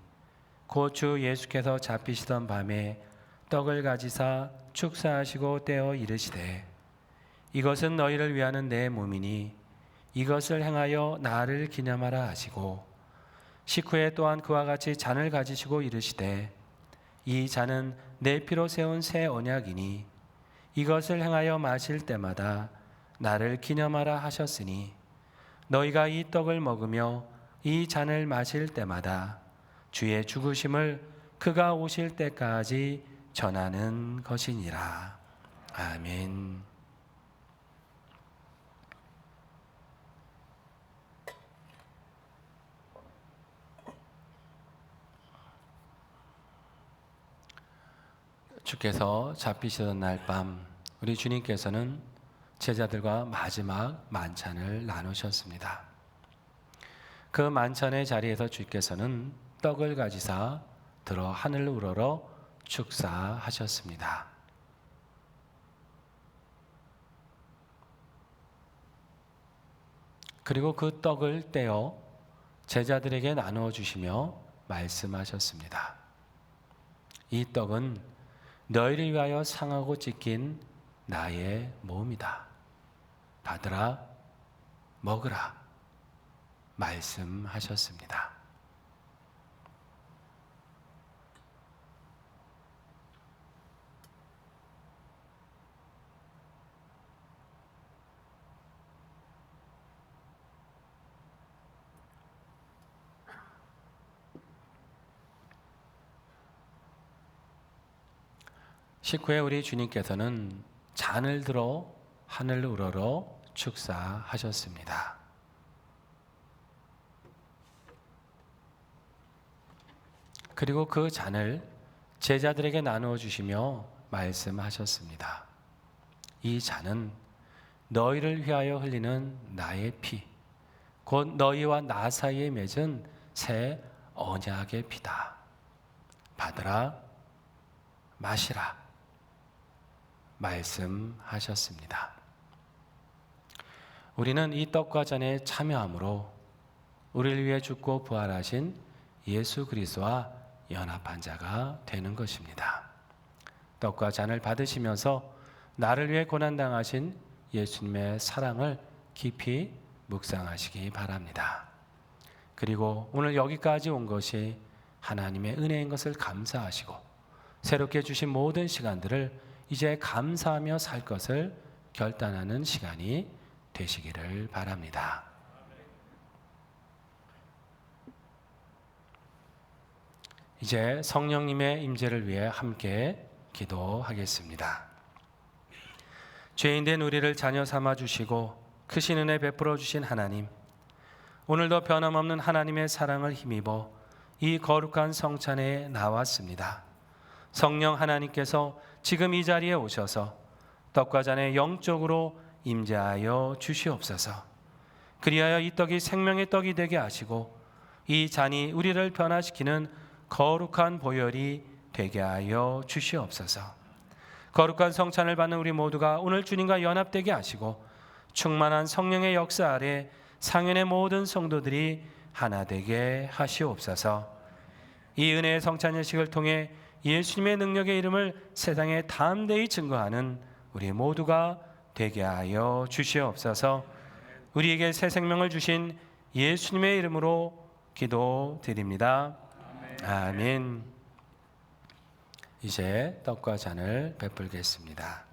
곧 주 예수께서 잡히시던 밤에 떡을 가지사 축사하시고 떼어 이르시되 이것은 너희를 위하는 내 몸이니 이것을 행하여 나를 기념하라 하시고 식후에 또한 그와 같이 잔을 가지시고 이르시되 이 잔은 내 피로 세운 새 언약이니 이것을 행하여 마실 때마다 나를 기념하라 하셨으니 너희가 이 떡을 먹으며 이 잔을 마실 때마다 주의 죽으심을 그가 오실 때까지 전하는 것이니라. 아멘. 주께서 잡히시던 날 밤 우리 주님께서는 제자들과 마지막 만찬을 나누셨습니다. 그 만찬의 자리에서 주께서는 떡을 가지사 들어 하늘로 우러러 축사하셨습니다. 그리고 그 떡을 떼어 제자들에게 나누어 주시며 말씀하셨습니다. 이 떡은 너희를 위하여 상하고 찢긴 나의 몸이다. 받으라, 먹으라 말씀하셨습니다. 식후에 우리 주님께서는 잔을 들어 하늘로 우러러 축사하셨습니다. 그리고 그 잔을 제자들에게 나누어 주시며 말씀하셨습니다. 이 잔은 너희를 위하여 흘리는 나의 피, 곧 너희와 나 사이에 맺은 새 언약의 피다. 받으라, 마시라 말씀하셨습니다. 우리는 이 떡과 잔에 참여함으로 우리를 위해 죽고 부활하신 예수 그리스도와 연합한 자가 되는 것입니다. 떡과 잔을 받으시면서 나를 위해 고난당하신 예수님의 사랑을 깊이 묵상하시기 바랍니다. 그리고 오늘 여기까지 온 것이 하나님의 은혜인 것을 감사하시고 새롭게 주신 모든 시간들을 이제 감사하며 살 것을 결단하는 시간이 되시기를 바랍니다. 이제 성령님의 임재를 위해 함께 기도하겠습니다. 죄인된 우리를 자녀 삼아 주시고 크신 은혜 베풀어 주신 하나님, 오늘도 변함없는 하나님의 사랑을 힘입어 이 거룩한 성찬에 나왔습니다. 성령 하나님께서 지금 이 자리에 오셔서 떡과 잔에 영적으로 임재하여 주시옵소서. 그리하여 이 떡이 생명의 떡이 되게 하시고 이 잔이 우리를 변화시키는 거룩한 보혈이 되게 하여 주시옵소서. 거룩한 성찬을 받는 우리 모두가 오늘 주님과 연합되게 하시고 충만한 성령의 역사 아래 상연의 모든 성도들이 하나 되게 하시옵소서. 이 은혜의 성찬 예식을 통해 예수님의 능력의 이름을 세상에 담대히 증거하는 우리 모두가 되게 하여 주시옵소서. 우리에게 새 생명을 주신 예수님의 이름으로 기도드립니다. 아멘. 이제 떡과 잔을 베풀겠습니다.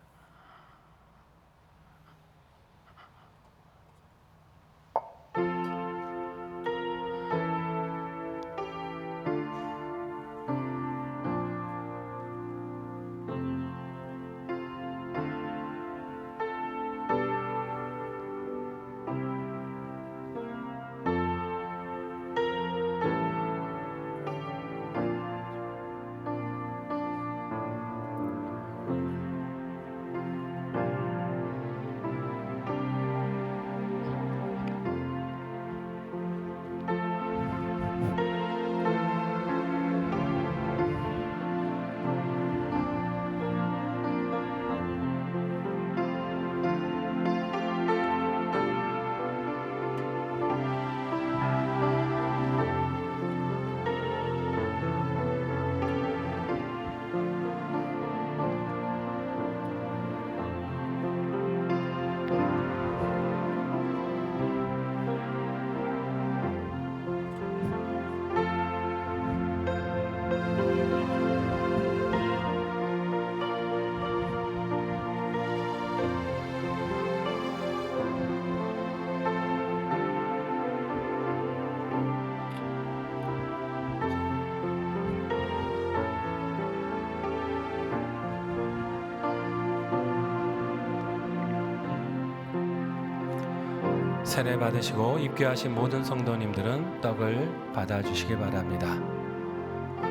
세례 받으시고 입교하신 모든 성도님들은 떡을 받아주시기 바랍니다.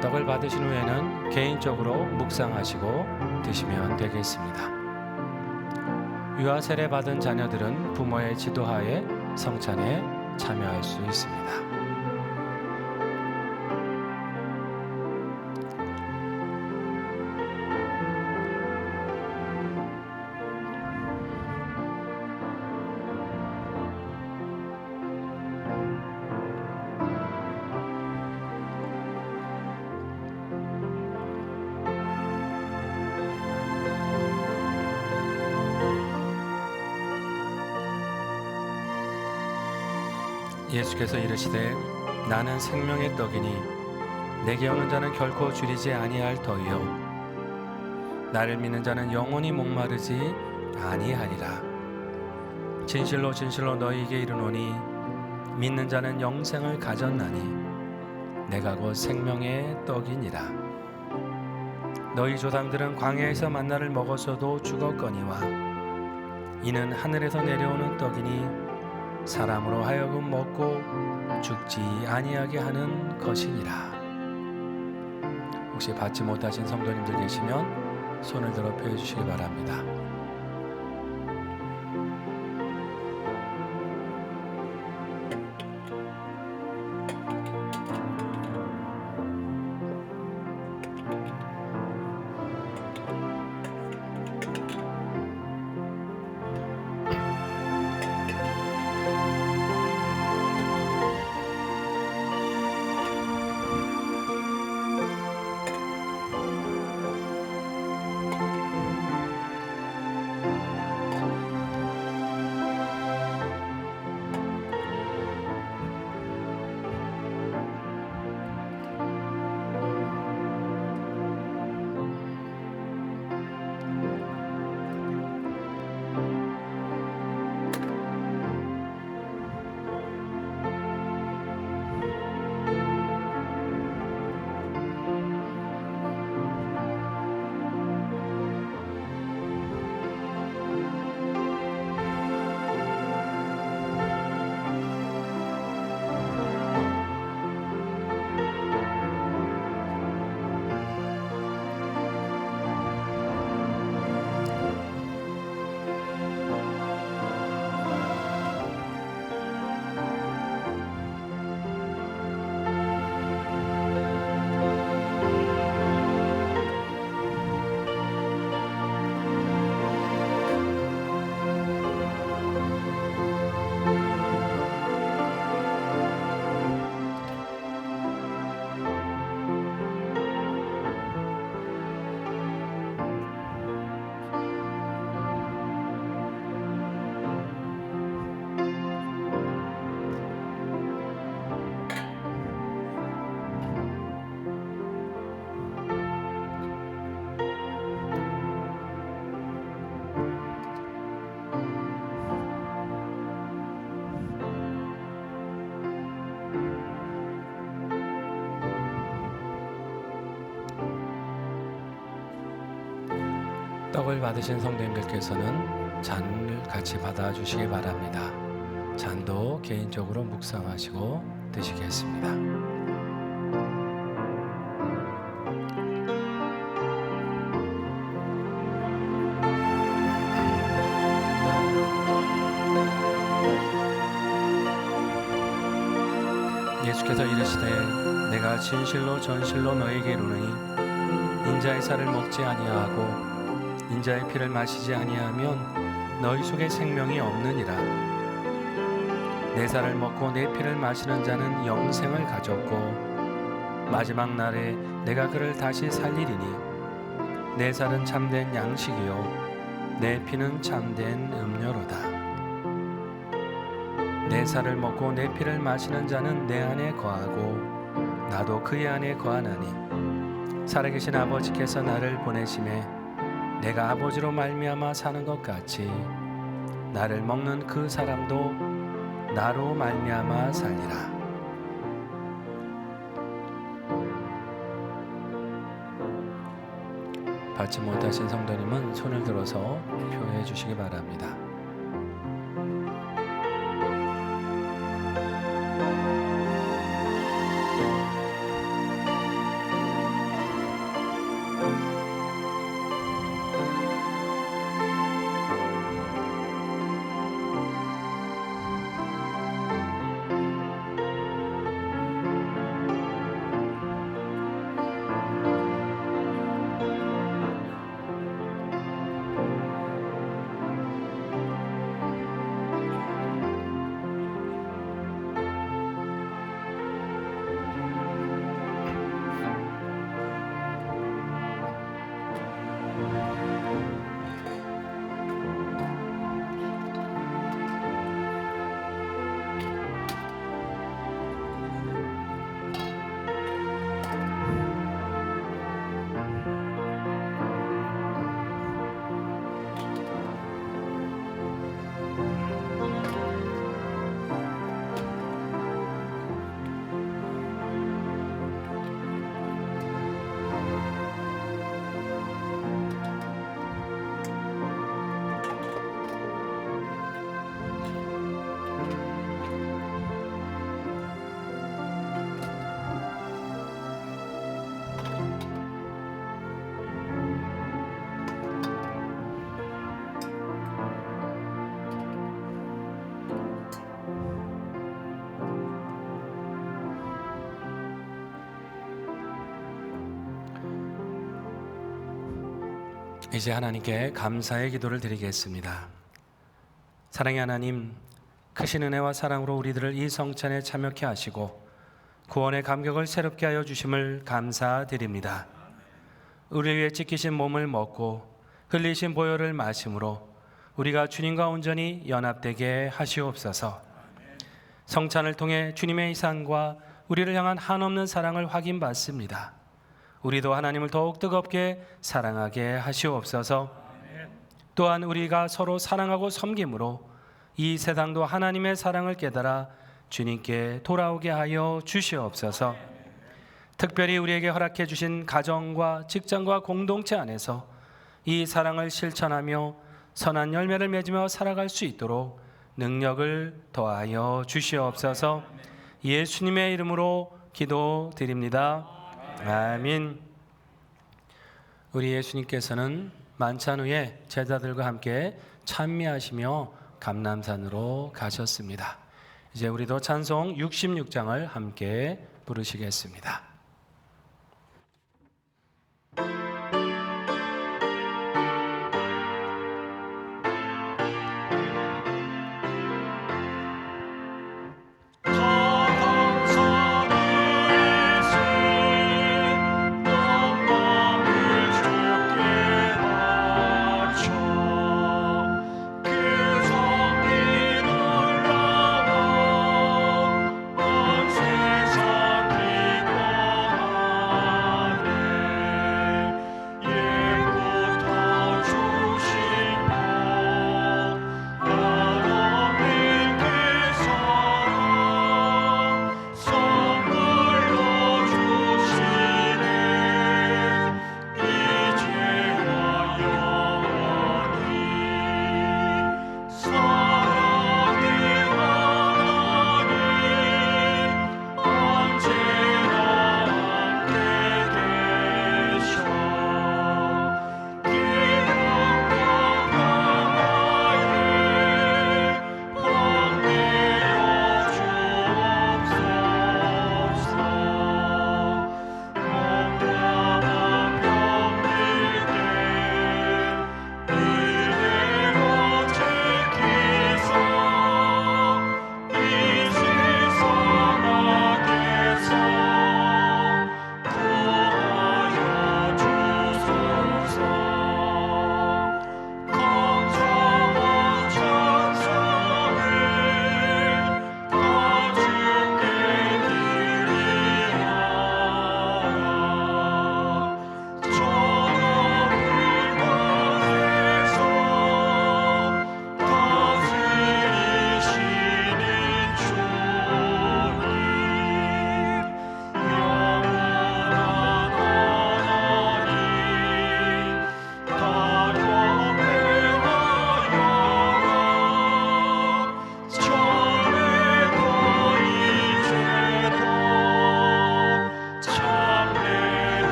떡을 받으신 후에는 개인적으로 묵상하시고 드시면 되겠습니다. 유아 세례 받은 자녀들은 부모의 지도하에 성찬에 참여할 수 있습니다. 예수께서 이르시되 나는 생명의 떡이니 내게 오는 자는 결코 줄이지 아니할 터이요 나를 믿는 자는 영원히 목마르지 아니하리라. 진실로 진실로 너희에게 이르노니 믿는 자는 영생을 가졌나니 내가 곧 생명의 떡이니라. 너희 조상들은 광야에서 만나를 먹었어도 죽었거니와 이는 하늘에서 내려오는 떡이니 사람으로 하여금 먹고 죽지 아니하게 하는 것이니라. 혹시 받지 못하신 성도님들 계시면 손을 들어 펴 주시기 바랍니다. 떡을 받으신 성도님들께서는 잔을 같이 받아주시기 바랍니다. 잔도 개인적으로 묵상하시고 드시겠습니다. 예수께서 이르시되 내가 진실로 전실로 너에게 이르노니 인자의 살을 먹지 아니하고 인자의 피를 마시지 아니하면 너희 속에 생명이 없느니라. 내 살을 먹고 내 피를 마시는 자는 영생을 가졌고 마지막 날에 내가 그를 다시 살리리니 내 살은 참된 양식이요 내 피는 참된 음료로다. 내 살을 먹고 내 피를 마시는 자는 내 안에 거하고 나도 그의 안에 거하나니 살아계신 아버지께서 나를 보내심에 내가 아버지로 말미암아 사는 것 같이 나를 먹는 그 사람도 나로 말미암아 살리라. 받지 못하신 성도님은 손을 들어서 표해 주시기 바랍니다. 이제 하나님께 감사의 기도를 드리겠습니다. 사랑의 하나님, 크신 은혜와 사랑으로 우리들을 이 성찬에 참여케 하시고 구원의 감격을 새롭게 하여 주심을 감사드립니다. 우리 위해 지키신 몸을 먹고 흘리신 보혈을 마심으로 우리가 주님과 온전히 연합되게 하시옵소서. 성찬을 통해 주님의 이상과 우리를 향한 한없는 사랑을 확인받습니다. 우리도 하나님을 더욱 뜨겁게 사랑하게 하시옵소서. 또한 우리가 서로 사랑하고 섬김으로 이 세상도 하나님의 사랑을 깨달아 주님께 돌아오게 하여 주시옵소서. 특별히 우리에게 허락해 주신 가정과 직장과 공동체 안에서 이 사랑을 실천하며 선한 열매를 맺으며 살아갈 수 있도록 능력을 더하여 주시옵소서. 예수님의 이름으로 기도드립니다. 아멘. 우리 예수님께서는 만찬 후에 제자들과 함께 찬미하시며 감람산으로 가셨습니다. 이제 우리도 찬송 66장을 함께 부르시겠습니다.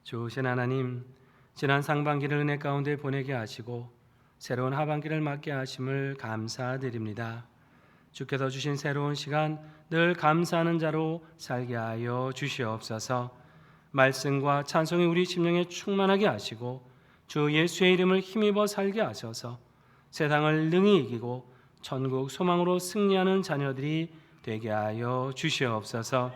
좋으신 하나님, 지난 상반기를 은혜 가운데 보내게 하시고 새로운 하반기를 맞게 하심을 감사드립니다. 주께서 주신 새로운 시간 늘 감사하는 자로 살게 하여 주시옵소서. 말씀과 찬송이 우리 심령에 충만하게 하시고 주 예수의 이름을 힘입어 살게 하셔서 세상을 능히 이기고 천국 소망으로 승리하는 자녀들이 되게 하여 주시옵소서.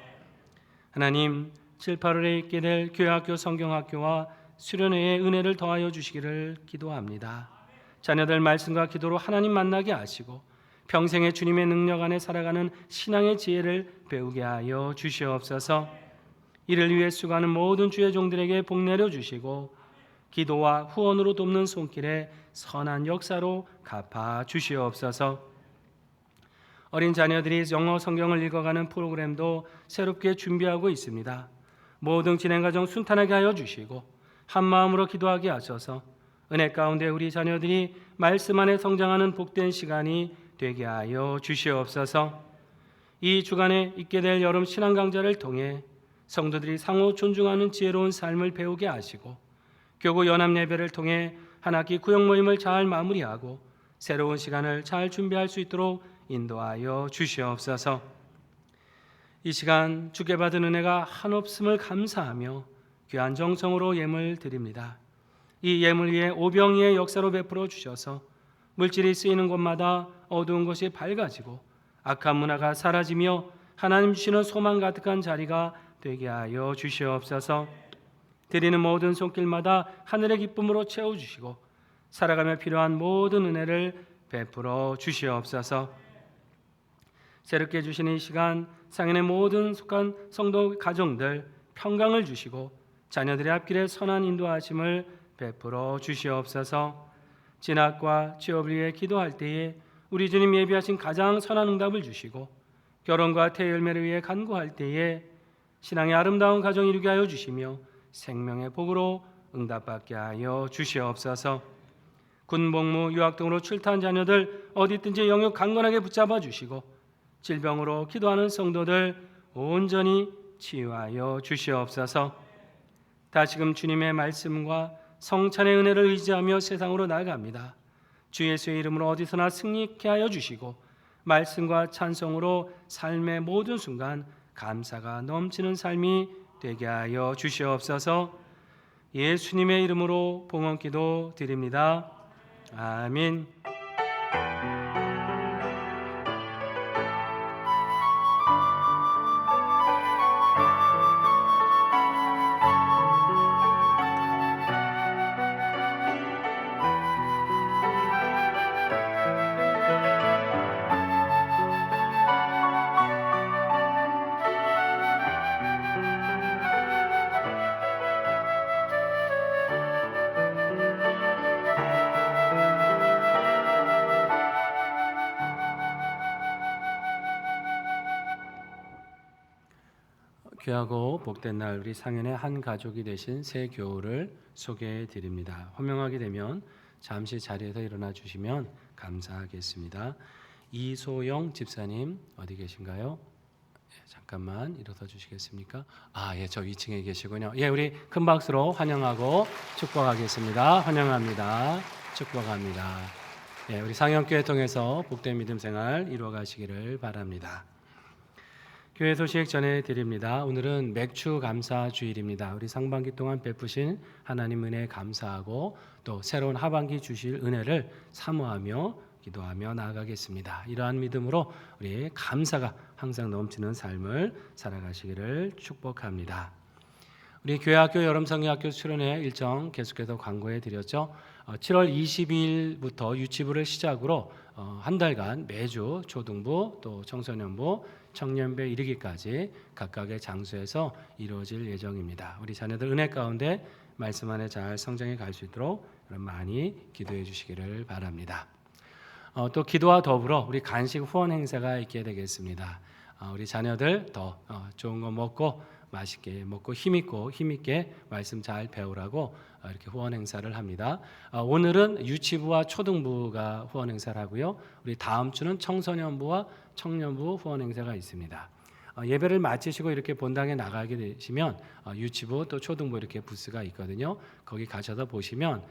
하나님, 7, 8월에 있게 될 교회학교 성경학교와 수련회의 은혜를 더하여 주시기를 기도합니다. 자녀들 말씀과 기도로 하나님 만나게 하시고 평생의 주님의 능력 안에 살아가는 신앙의 지혜를 배우게 하여 주시옵소서. 이를 위해 수고하는 모든 주의 종들에게 복 내려 주시고 기도와 후원으로 돕는 손길에 선한 역사로 갚아 주시옵소서. 어린 자녀들이 영어 성경을 읽어가는 프로그램도 새롭게 준비하고 있습니다. 모든 진행 과정 순탄하게 하여 주시고 한 마음으로 기도하게 하셔서 은혜 가운데 우리 자녀들이 말씀 안에 성장하는 복된 시간이 되게 하여 주시옵소서. 이 주간에 있게 될 여름 신앙 강좌를 통해 성도들이 상호 존중하는 지혜로운 삶을 배우게 하시고 교구 연합 예배를 통해 한 학기 구역 모임을 잘 마무리하고 새로운 시간을 잘 준비할 수 있도록 인도하여 주시옵소서. 이 시간 주께 받은 은혜가 한없음을 감사하며 귀한 정성으로 예물 드립니다. 이 예물 위에 오병이의 역사로 베풀어 주셔서 물질이 쓰이는 곳마다 어두운 것이 밝아지고 악한 문화가 사라지며 하나님 주시는 소망 가득한 자리가 되게 하여 주시옵소서. 드리는 모든 손길마다 하늘의 기쁨으로 채워주시고 살아가며 필요한 모든 은혜를 베풀어 주시옵소서. 새롭게 주시는 이 시간 상인의 모든 속한 성도 가정들 평강을 주시고 자녀들의 앞길에 선한 인도하심을 베풀어 주시옵소서. 진학과 취업을 위해 기도할 때에 우리 주님 예비하신 가장 선한 응답을 주시고 결혼과 태 열매를 위해 간구할 때에 신앙의 아름다운 가정 이루게 하여 주시며 생명의 복으로 응답받게 하여 주시옵소서. 군복무 유학 등으로 출타한 자녀들 어디든지 영육 강건하게 붙잡아 주시고 질병으로 기도하는 성도들 온전히 치유하여 주시옵소서. 다시금 주님의 말씀과 성찬의 은혜를 의지하며 세상으로 나아갑니다. 주 예수의 이름으로 어디서나 승리케 하여 주시고 말씀과 찬송으로 삶의 모든 순간 감사가 넘치는 삶이 되게 하여 주시옵소서. 예수님의 이름으로 봉헌기도 드립니다. 아멘. 귀하고 복된 날 우리 상현의 한 가족이 되신 새 교우를 소개해 드립니다. 호명하게 되면 잠시 자리에서 일어나 주시면 감사하겠습니다. 이소영 집사님 어디 계신가요? 잠깐만 일어서 주시겠습니까? 예, 저 위층에 계시군요. 예, 우리 큰 박수로 환영하고 축복하겠습니다. 환영합니다. 축복합니다. 예, 우리 상현교회 통해서 복된 믿음 생활 이루어 가시기를 바랍니다. 교회 소식 전해드립니다. 오늘은 맥주 감사 주일입니다. 우리 상반기 동안 베푸신 하나님 은혜에 감사하고 또 새로운 하반기 주실 은혜를 사모하며 기도하며 나아가겠습니다. 이러한 믿음으로 우리 감사가 항상 넘치는 삶을 살아가시기를 축복합니다. 우리 교회학교 여름성경학교 수련회 일정 계속해서 광고해 드렸죠. 7월 22일부터 유치부를 시작으로 한 달간 매주 초등부 또 청소년부 청년부에 이르기까지 각각의 장소에서 이루어질 예정입니다. 우리 자녀들 은혜 가운데 말씀 안에 잘 성장해 갈 수 있도록 많이 기도해 주시기를 바랍니다. 또 기도와 더불어 우리 간식 후원 행사가 있게 되겠습니다. 우리 자녀들 더 좋은 거 먹고 맛있게 먹고 힘있게 말씀 잘 배우라고 이렇게 후원 행사를 합니다. 오늘은 유치부와 초등부가 후원 행사를 하고요. 우리 다음 주는 청소년부와 청년부 후원 행사가 있습니다. 예배를 마치시고 이렇게 본당에 나가게 되시면 유치부 또 초등부 이렇게 부스가 있거든요. 거기 가셔서 보시면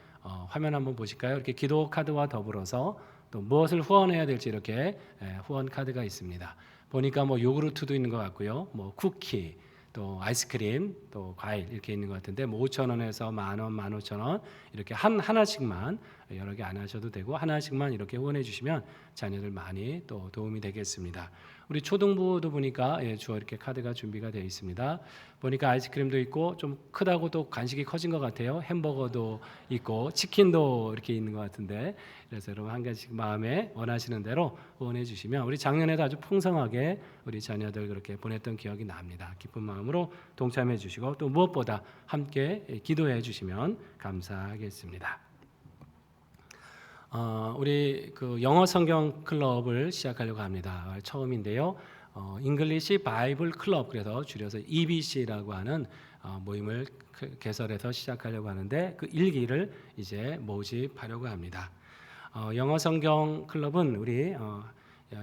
화면 한번 보실까요? 이렇게 기도 카드와 더불어서 또 무엇을 후원해야 될지 이렇게 후원 카드가 있습니다. 보니까 뭐 요구르트도 있는 것 같고요. 뭐 쿠키 또 아이스크림, 또 과일 이렇게 있는 것 같은데 뭐 5,000원에서 10,000원, 15,000원 이렇게 하나씩만 여러 개 안 하셔도 되고 하나씩만 이렇게 후원해 주시면 자녀들 많이 또 도움이 되겠습니다. 우리 초등부도 보니까 주어 이렇게 카드가 준비가 되어 있습니다. 보니까 아이스크림도 있고 좀 크다고 또 간식이 커진 것 같아요. 햄버거도 있고 치킨도 이렇게 있는 것 같은데 그래서 여러분 한 가지씩 마음에 원하시는 대로 후원해 주시면 우리 작년에도 아주 풍성하게 우리 자녀들 그렇게 보냈던 기억이 납니다. 기쁜 마음으로 동참해 주시고 또 무엇보다 함께 기도해 주시면 감사하겠습니다. 우리 그 영어 성경 클럽을 시작하려고 합니다. 처음인데요. 잉글리시 바이블 클럽 그래서 줄여서 EBC라고 하는 모임을 개설해서 시작하려고 하는데 그 일기를 이제 모집하려고 합니다. 영어 성경 클럽은 우리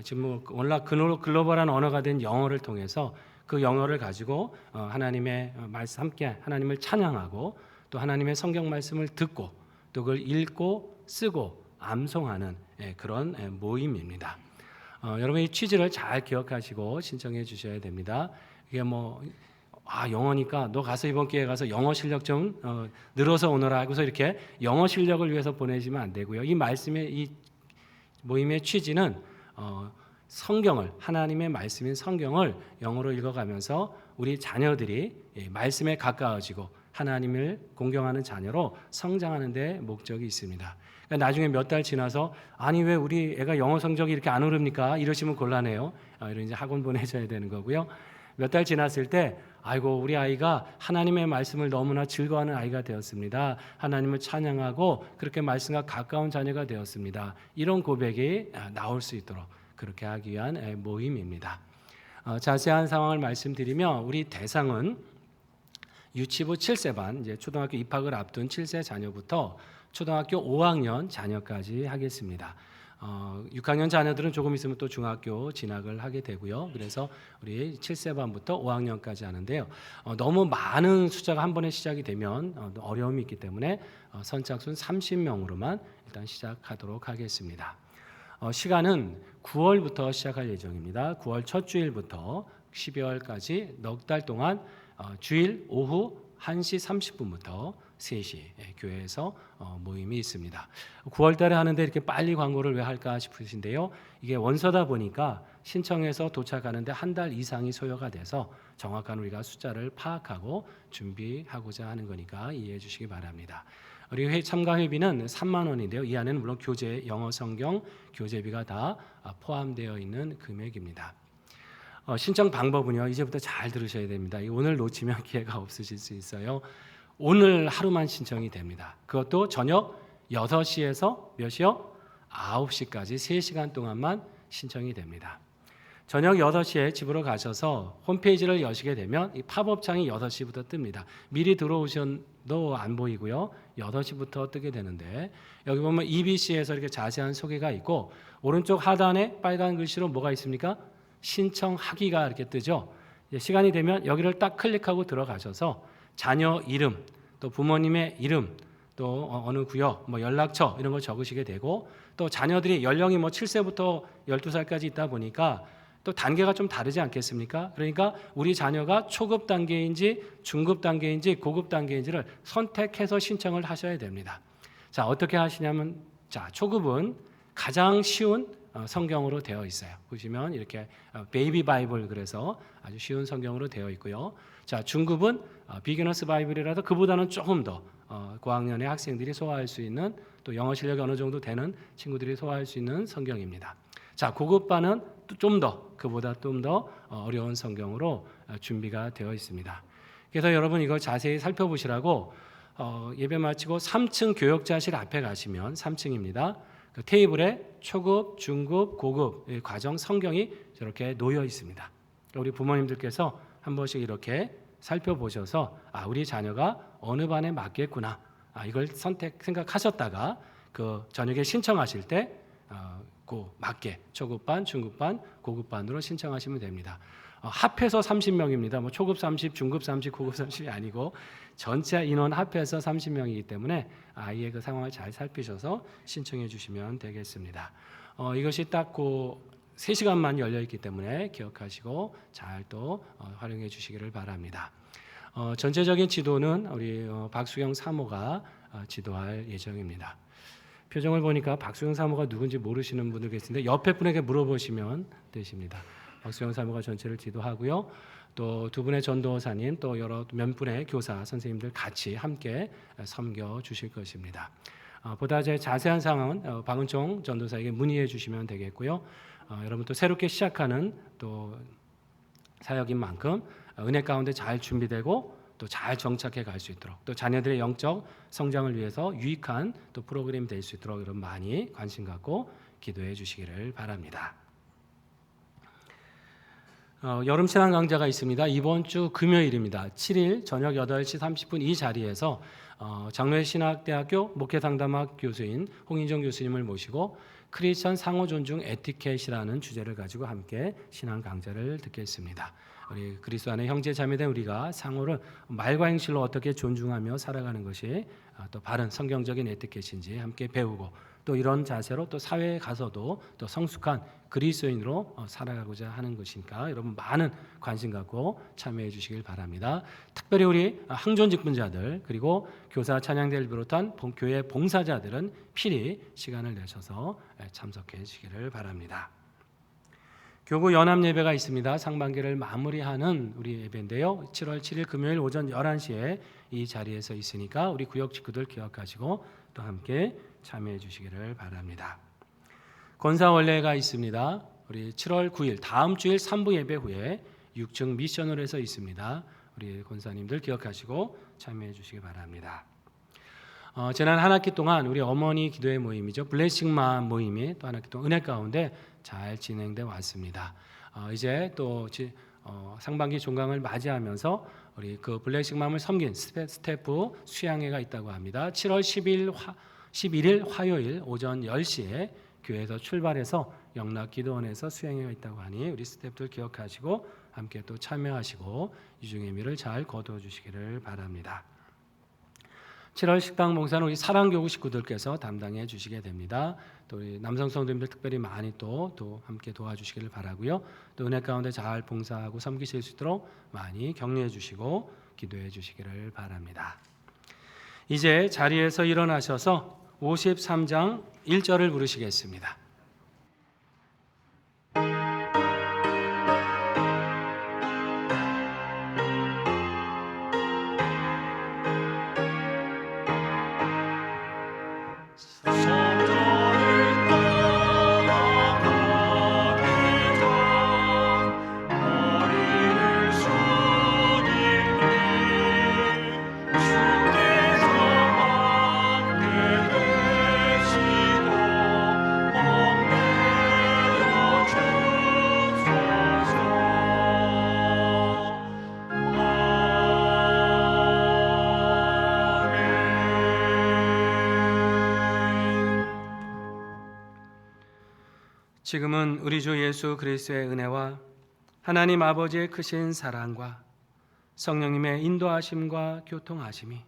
지금 워낙 글로벌한 언어가 된 영어를 통해서 그 영어를 가지고 하나님의 말씀 함께 하나님을 찬양하고 또 하나님의 성경 말씀을 듣고 또 그걸 읽고 쓰고 암송하는 그런 모임입니다. 여러분 이 취지를 잘 기억하시고 신청해 주셔야 됩니다. 이게 영어니까 너 가서 이번 기회에 가서 영어 실력 좀 늘어서 오너라 하고서 이렇게 영어 실력을 위해서 보내시면 안 되고요. 이 말씀의 이 모임의 취지는 성경을 하나님의 말씀인 성경을 영어로 읽어가면서 우리 자녀들이 말씀에 가까워지고 하나님을 공경하는 자녀로 성장하는 데 목적이 있습니다. 그러니까 나중에 몇 달 지나서 아니 왜 우리 애가 영어 성적이 이렇게 안 오릅니까? 이러시면 곤란해요. 이런 이제 학원 보내줘야 되는 거고요. 몇 달 지났을 때 아이고 우리 아이가 하나님의 말씀을 너무나 즐거워하는 아이가 되었습니다. 하나님을 찬양하고 그렇게 말씀과 가까운 자녀가 되었습니다. 이런 고백이 나올 수 있도록 그렇게 하기 위한 모임입니다. 자세한 상황을 말씀드리면 우리 대상은 유치부 7세반 이제 초등학교 입학을 앞둔 7세 자녀부터 초등학교 5학년 자녀까지 하겠습니다. 6학년 자녀들은 조금 있으면 또 중학교 진학을 하게 되고요. 그래서 우리 7세반부터 5학년까지 하는데요. 너무 많은 숫자가 한 번에 시작이 되면 어려움이 있기 때문에 선착순 30명으로만 일단 시작하도록 하겠습니다. 시간은 9월부터 시작할 예정입니다. 9월 첫 주일부터 12월까지 넉 달 동안 주일 오후 1시 30분부터 3시 교회에서 모임이 있습니다. 9월 달에 하는데 이렇게 빨리 광고를 왜 할까 싶으신데요. 이게 원서다 보니까 신청해서 도착하는데 한 달 이상이 소요가 돼서 정확한 우리가 숫자를 파악하고 준비하고자 하는 거니까 이해해 주시기 바랍니다. 우리 참가 회비는 3만 원인데요. 이 안에는 물론 교재, 영어 성경, 교재비가 다 포함되어 있는 금액입니다. 신청 방법은요. 이제부터 잘 들으셔야 됩니다. 오늘 놓치면 기회가 없으실 수 있어요. 오늘 하루만 신청이 됩니다. 그것도 저녁 6시에서 몇 시요? 9시까지 3시간 동안만 신청이 됩니다. 저녁 8시에 집으로 가셔서 홈페이지를 여시게 되면 이 팝업 창이 8시부터 뜹니다. 미리 들어오셔도 안 보이고요. 8시부터 뜨게 되는데 여기 보면 EBC에서 이렇게 자세한 소개가 있고 오른쪽 하단에 빨간 글씨로 뭐가 있습니까? 신청하기가 이렇게 뜨죠. 시간이 되면 여기를 딱 클릭하고 들어가셔서 자녀 이름, 또 부모님의 이름, 또 어느 구역, 연락처 이런 걸 적으시게 되고 또 자녀들이 연령이 7세부터 12살까지 있다 보니까 또 단계가 좀 다르지 않겠습니까? 그러니까 우리 자녀가 초급 단계인지 중급 단계인지 고급 단계인지를 선택해서 신청을 하셔야 됩니다. 자, 어떻게 하시냐면 초급은 가장 쉬운 성경으로 되어 있어요. 보시면 이렇게 베이비 바이블 그래서 아주 쉬운 성경으로 되어 있고요. 자, 중급은 비기너스 바이블이라도 그보다는 조금 더 고학년의 학생들이 소화할 수 있는 또 영어 실력이 어느 정도 되는 친구들이 소화할 수 있는 성경입니다. 자, 고급반은 좀 더 그보다 좀 더 어려운 성경으로 준비가 되어 있습니다. 그래서 여러분 이걸 자세히 살펴보시라고 예배 마치고 3층 교역자실 앞에 가시면 3층입니다. 그 테이블에 초급, 중급, 고급 과정 성경이 저렇게 놓여 있습니다. 우리 부모님들께서 한 번씩 이렇게 살펴보셔서 우리 자녀가 어느 반에 맞겠구나 이걸 생각하셨다가 그 저녁에 신청하실 때 그 맞게 초급반, 중급반, 고급반으로 신청하시면 됩니다. 합해서 30명입니다. 초급 30, 중급 30, 고급 30이 아니고 전체 인원 합해서 30명이기 때문에 아이의 그 상황을 잘 살피셔서 신청해 주시면 되겠습니다. 이것이 딱 그 3시간만 열려 있기 때문에 기억하시고 잘 또 활용해 주시기를 바랍니다. 전체적인 지도는 우리 박수경 사모가 지도할 예정입니다. 표정을 보니까 박수영 사모가 누군지 모르시는 분들 계신데 옆에 분에게 물어보시면 되십니다. 박수영 사모가 전체를 지도하고요. 또 두 분의 전도사님 또 여러 몇 분의 교사 선생님들 같이 함께 섬겨 주실 것입니다. 보다 자세한 사항은 박은총 전도사에게 문의해 주시면 되겠고요. 여러분 또 새롭게 시작하는 또 사역인 만큼 은혜 가운데 잘 준비되고 또 잘 정착해 갈 수 있도록 또 자녀들의 영적 성장을 위해서 유익한 또 프로그램이 될 수 있도록 여러분 많이 관심 갖고 기도해 주시기를 바랍니다. 여름 신앙 강좌가 있습니다. 이번 주 금요일입니다. 7일 저녁 8시 30분 이 자리에서 장로회 신학대학교 목회상담학 교수인 홍인정 교수님을 모시고 크리스천 상호 존중 에티켓이라는 주제를 가지고 함께 신앙 강좌를 듣겠습니다. 우리 그리스도 안에 형제 자매된 우리가 상호를 말과 행실로 어떻게 존중하며 살아가는 것이 또 바른 성경적인 에티켓인지 함께 배우고, 또 이런 자세로 또 사회에 가서도 또 성숙한 그리스도인으로 살아가고자 하는 것이니까 여러분 많은 관심 갖고 참여해 주시길 바랍니다. 특별히 우리 항존 직분자들 그리고 교사 찬양대를 비롯한 교회 봉사자들은 필히 시간을 내셔서 참석해 주시기를 바랍니다. 교구 연합 예배가 있습니다. 상반기를 마무리하는 우리 예배인데요. 7월 7일 금요일 오전 11시에 이 자리에서 있으니까 우리 구역 식구들 기억하시고 또 함께 참여해 주시기를 바랍니다. 권사원례가 있습니다. 우리 7월 9일 다음 주일 3부 예배 후에 6층 미션홀에서 있습니다. 우리 권사님들 기억하시고 참여해 주시기 바랍니다. 지난 한 학기 동안 우리 어머니 기도회 모임이죠. 블레싱맘 모임이 또 한 학기 동안 은혜 가운데 잘 진행돼 왔습니다. 이제 또 상반기 종강을 맞이하면서 우리 그 블레싱맘을 섬긴 스태프 수양회가 있다고 합니다. 7월 11일 화요일 오전 10시에 교회에서 출발해서 영락 기도원에서 수양회가 있다고 하니 우리 스태프들 기억하시고 함께 또 참여하시고 유중의 미를 잘 거두어 주시기를 바랍니다. 7월 식당 봉사는 우리 사랑교구 식구들께서 담당해 주시게 됩니다. 또 우리 남성 성도님들 특별히 많이 또 함께 도와주시기를 바라고요. 또 은혜 가운데 잘 봉사하고 섬기실 수 있도록 많이 격려해 주시고 기도해 주시기를 바랍니다. 이제 자리에서 일어나셔서 53장 1절을 부르시겠습니다. 지금은 우리 주 예수 그리스도의 은혜와 하나님 아버지의 크신 사랑과 성령님의 인도하심과 교통하심이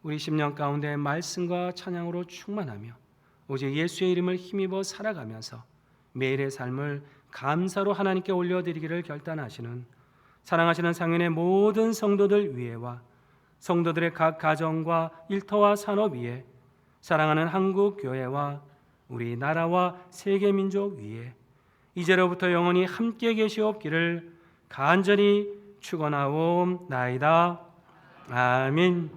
우리 심령 가운데 말씀과 찬양으로 충만하며 오직 예수의 이름을 힘입어 살아가면서 매일의 삶을 감사로 하나님께 올려드리기를 결단하시는 사랑하시는 상윤의 모든 성도들 위에와 성도들의 각 가정과 일터와 산업 위에 사랑하는 한국 교회와 우리 나라와 세계 민족 위에 이제로부터 영원히 함께 계시옵기를 간절히 축원하옵나이다. 아멘.